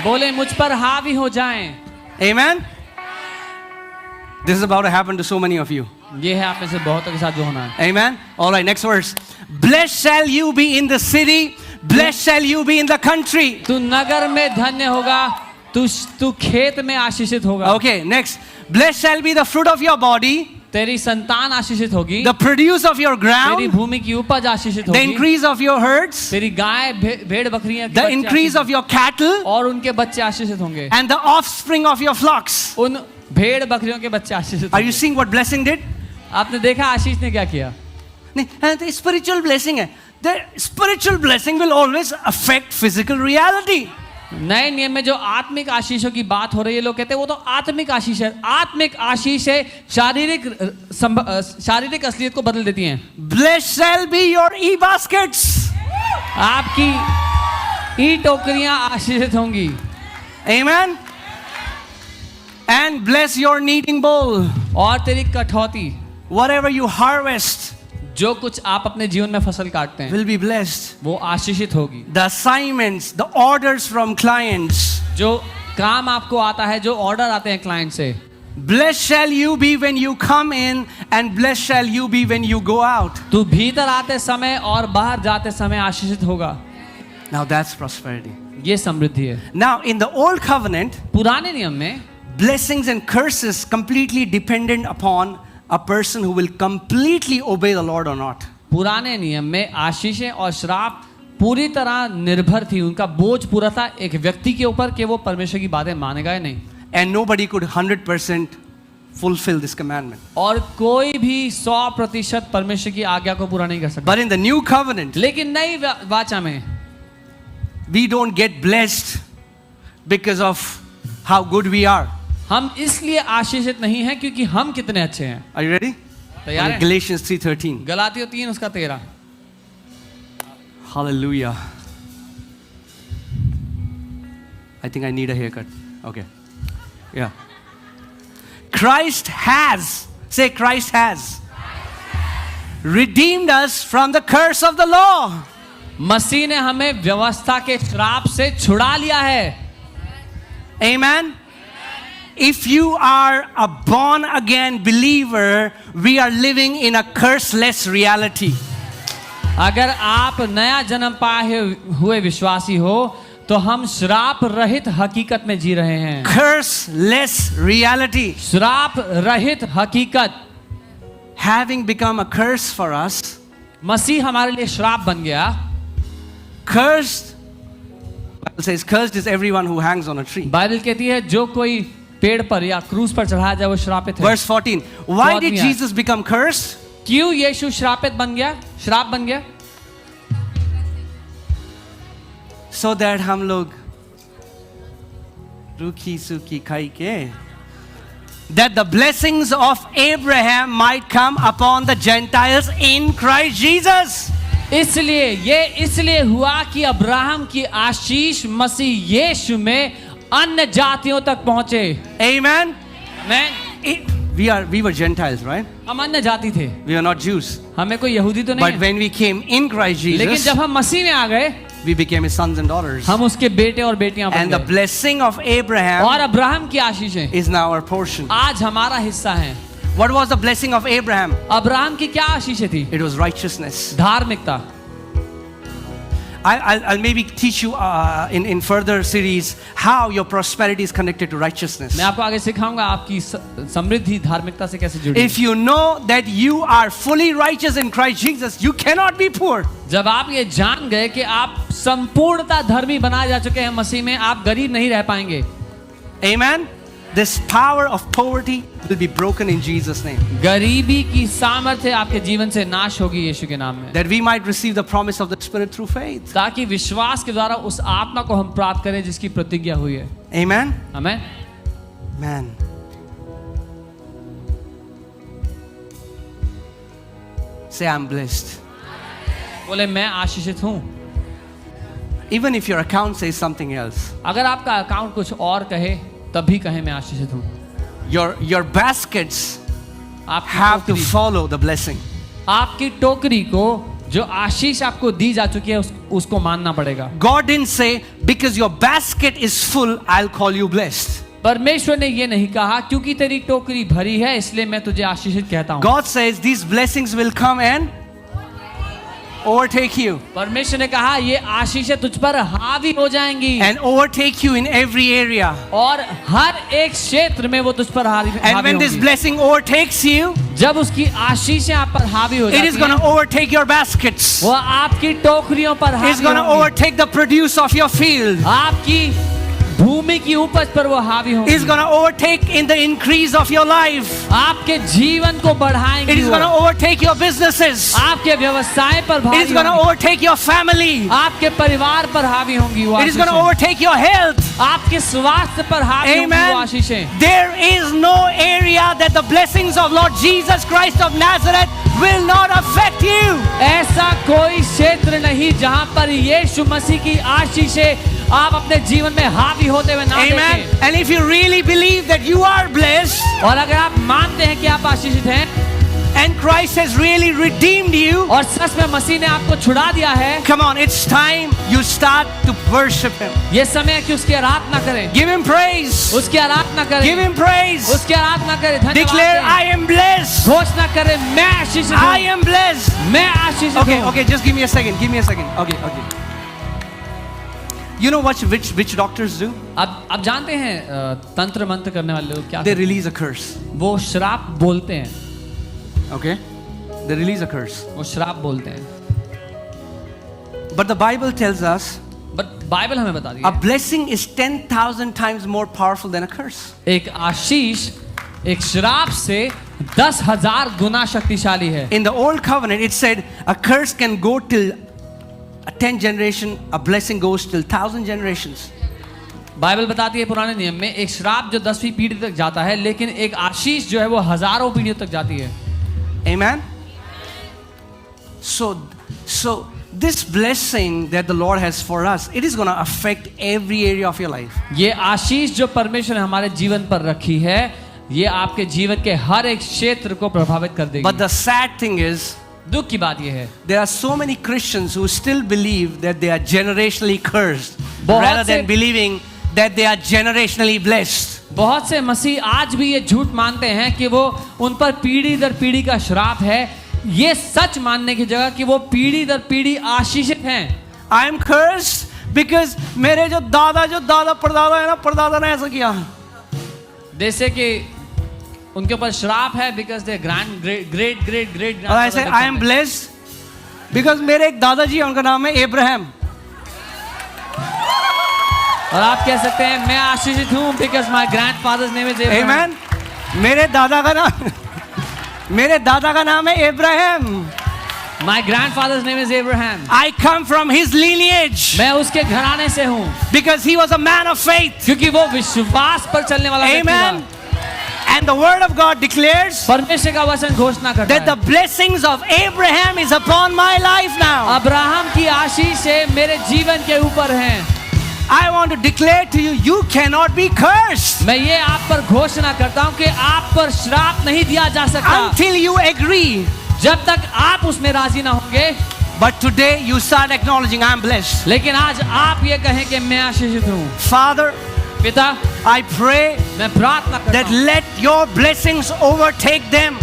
बोले मुझ पर हावी हो जाएं। Amen. This is about to happen to so many of you. ये है आप में से बहुतों के साथ जो होना है। Amen. All right, next verse. Blessed shall you be in the city. Blessed shall you be in the country. तू नगर में धन्य होगा, तू खेत में आशीषित होगा। Okay, next. Blessed shall be the fruit of your body, तेरी संतान आशीषित होगी, the produce of your तेरी ground, भूमि की उपज आशीषित the होगी, increase of your herds, तेरी गाय भेड़ बकरियां के the बच्चे increase of your cattle, आशीषित- और उनके बच्चे आशीषित होंगे, and the offspring of your flocks. उन भेड़ बकरियों के बच्चे आशीषित Are you होंगे। seeing what blessing did? आपने देखा आशीष ने क्या किया? The spiritual blessing है. The spiritual blessing will always affect physical reality. नए नियम में जो आत्मिक आशीषों की बात हो रही है, लोग कहते हैं वो तो आत्मिक आशीष है। आत्मिक आशीष है शारीरिक असलियत को बदल देती हैं। Blessed shall be your e-baskets. आपकी ई टोकरियां आशीषित होंगी। Amen. And bless your kneading bowl. और तेरी कठौती, Whatever you harvest जो कुछ आप अपने जीवन में फसल काटते हैं will be blessed. वो आशीषित होगी। The assignments, the orders from clients. जो काम आपको आता है, जो ऑर्डर आते हैं क्लाइंट से, Blessed shall you be when you come in, and blessed shall you be when you go out. तू भीतर आते समय और बाहर जाते समय आशीषित होगा। Now that's prosperity. ये समृद्धि है। Now in the old covenant, पुराने नियम में blessings and curses completely dependent upon a person who will completely obey the Lord or not. पुराने नियम में आशीषें और श्राप पूरी तरह निर्भर थी, उनका बोझ पूरा था एक व्यक्ति के ऊपर कि वो परमेश्वर की बातें मानेगा या नहीं। And nobody could 100% fulfill this commandment. और कोई भी 100% परमेश्वर की आज्ञा को पूरा नहीं कर सकता। But in the new covenant, लेकिन नई वाचा में we don't get blessed because of how good we are. हम इसलिए आशीषित नहीं हैं क्योंकि हम कितने अच्छे हैं। Are you ready? तैयार हैं? Galatians 3:13. गलातियों 3:13। Hallelujah. I think I need a haircut. Okay. Yeah. Christ has, say Christ has, redeemed us from the curse of the law. मसीह ने हमें व्यवस्था के श्राप से छुड़ा लिया है। Amen. If you are a born again believer, we are living in a curseless reality. अगर आप नया जन्म पाए हुए विश्वासी हो तो हम श्राप रहित हकीकत में जी रहे हैं। Curseless reality. श्राप रहित हकीकत। Having become a curse for us, मसीह हमारे लिए श्राप बन गया। cursed, Bible says, cursed is everyone who hangs on a tree. Bible कहती है जो कोई पेड़ पर या क्रूस पर चढ़ाया जाए वो श्रापित है। Verse 14. Why did 14 Jesus become cursed? क्यों यीशु श्रापित बन गया, श्राप बन गया? So that हम लोग रूखी सूखी खाई के, that the blessings of Abraham might come upon the Gentiles in Christ Jesus. इसलिए हुआ कि अब्राहम की आशीष मसीह यीशु में अन्य जातियों तक पहुंचे। Amen. मैं We were Gentiles, right? हम अन्य जाति थे, We are not Jews. हमें कोई यहूदी तो नहीं But है। when we came in Christ लेकिन Jesus, जब हम मसीह में आ गए we became his sons and daughters. हम उसके बेटे और बेटियां बन And the गए blessing of Abraham और अब्राहम की आशीषें is now our portion. आज हमारा हिस्सा हैं। What was the blessing of Abraham? Abraham की क्या आशीषें थी? It was righteousness. धार्मिकता। I'll maybe teach you in further series how your prosperity is connected to righteousness. मैं आपको आगे सिखाऊंगा आपकी समृद्धि धार्मिकता से कैसे जुड़ी है। If you know that you are fully righteous in Christ Jesus, you cannot be poor. जब आप ये जान गए कि आप संपूर्णता धर्मी बनाए जा चुके हैं मसीह में, आप गरीब नहीं रह पाएंगे। Amen. This power of poverty will be broken in Jesus' name. गरीबी की सामर्थ्य आपके जीवन से नाश होगी यीशु के नाम में, That we might receive the promise of the Spirit through faith. ताकि विश्वास के द्वारा उस आत्मा को हम प्राप्त करें जिसकी प्रतिज्ञा हुई है। Amen. Amen. Man. Say, I'm blessed. बोले मैं आशीषित हूँ। Even if your account says something else. अगर आपका अकाउंट कुछ और कहे तब भी कहे मैं आशीषित हूँ। Your baskets आपकी have to टोकरी, follow the blessing. आपकी टोकरी को जो आशीष आपको दी जा चुकी है उसको मानना पड़ेगा। God didn't say, because your basket is full, I'll call you blessed. परमेश्वर ने ये नहीं कहा क्योंकि तेरी टोकरी भरी है इसलिए मैं तुझे आशीषित कहता हूँ। God says these blessings will come and overtake you. परमेश्वर ने कहा ये आशीषें तुझ पर हावी हो जाएंगी And overtake you in every area. और हर एक क्षेत्र में वो तुझ पर हावी And when this होंगी। blessing overtakes you, जब उसकी आशीषें आप पर हावी हो it जाती is going to हैं, overtake your baskets. वो आपकी टोकरियों पर It's हावी going to होंगी। overtake the produce of your field. आपकी भूमि की उपज पर वो हावी होंगी। It's going to overtake in the increase of your life. आपके जीवन को It बढ़ाएंगी is वो। going to overtake your businesses. आपके व्यवसाय पर It भावी is going to होंगी। overtake your family. आपके परिवार पर हावी होंगी वो It is going to आशीषें। overtake your health. आपके स्वास्थ्य पर हावी होंगी वो Amen. आशीषें। There is no area that the blessings of Lord Jesus Christ of Nazareth will not affect you. ऐसा कोई क्षेत्र नहीं जहां पर यीशु मसीह की आशीषें आप अपने जीवन में हावी होते हुए ना Amen. देखें। And if you really believe that you are blessed और अगर आप मानते हैं कि आप आशीषित हैं and Christ has really redeemed you, और सच में मसीह ने आपको छुड़ा दिया है, come on, it's time you start to worship Him. ये समय है कि उसकी आराधना करें, Give Him praise. उसकी आराधना करें, Give Him praise. उसकी आराधना करें, धन्यवाद Declare, दें। I am blessed. घोषणा करें मैं आशीषित I हूँ, am blessed. मैं आशीषित Okay, हूँ। okay, just give me a second. Give me a second. Okay, okay. You know which doctors do? अब जानते हैं तंत्र मंत्र करने वाले लोग क्या They करते release a curse. हैं? वो श्राप बोलते हैं, Okay? They release a curse. वो श्राप बोलते हैं। But the Bible tells us but Bible हमें बता दी a है, blessing is 10,000 times more powerful than a curse. एक आशीष एक श्राप से 10,000 गुना शक्तिशाली है। In the old covenant, it said a curse can go till a 10th generation, a blessing goes till 1,000 generations. Bible बताती है पुराने नियम में एक श्राप जो 10वीं पीढ़ी तक जाता है, लेकिन एक आशीष जो है वो हजारों पीढ़ियों तक जाती है। Amen? So this blessing that the Lord has for us, it is going to affect every area of your life. ये आशीष जो परमेश्वर ने हमारे जीवन पर रखी है, ये आपके जीवन के हर एक क्षेत्र को प्रभावित कर देगी। But the sad thing is, दुख की बात यह है, there are so many Christians who still believe that they are generationally cursed बहुत rather than से- believing that they are generationally blessed. बहुत से मसीह आज भी ये झूठ मानते हैं कि वो उन पर पीढ़ी दर पीढ़ी का श्राप है, ये सच मानने की जगह कि वो पीढ़ी दर पीढ़ी आशीषित हैं। I am cursed because मेरे जो दादा परदादा है ना, परदादा ने ऐसा किया। जैसे कि उनके ऊपर श्राप है बिकॉज दे ग्रेट और ऐसे I am blessed because मेरे एक दादाजी है, उनका नाम है इब्राहिम। और आप कह सकते हैं मैं आशीषित हूँ because my grandfathers name is Abraham. Amen. मेरे दादा का नाम है Ibrahim. My grandfathers name is Abraham. I come from his lineage मैं उसके घराने से हूँ because he was a man of faith. क्योंकि वो विश्वास पर चलने वाला व्यक्ति Amen. था। And the word of God declares परमेश्वर का वचन घोषणा करता that the है blessings of Abraham is upon my life now. Abraham की आशीष मेरे जीवन के ऊपर है। I want to declare to you, you cannot be cursed मैं ये आप पर घोषणा करता हूँ कि आप पर श्राप नहीं दिया जा सकता until you agree. जब तक आप उसमें राजी ना होंगे। But today you start acknowledging I am blessed. लेकिन आज आप ये कहें कि मैं आशीषित हूँ। Father, पिता I pray मैं प्रार्थना करता that हूँ let your blessings overtake them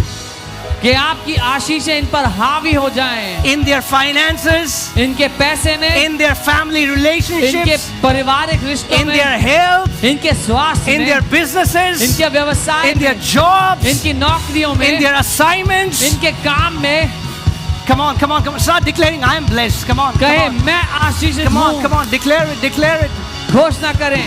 कि आपकी आशीषें इन पर हावी हो जाएं, in their finances, इनके पैसे में, in their family इनके relationships, पारिवारिक रिश्तों in में, their health, इनके स्वास्थ्य in में, their businesses, इनके व्यवसाय in their में, jobs, इनकी नौकरियों में, in their assignments. इनके काम में। Come on. Start declaring I am blessed. Come on. कहे मैं आशीषित Come हूँ। on. Declare it. घोषणा करें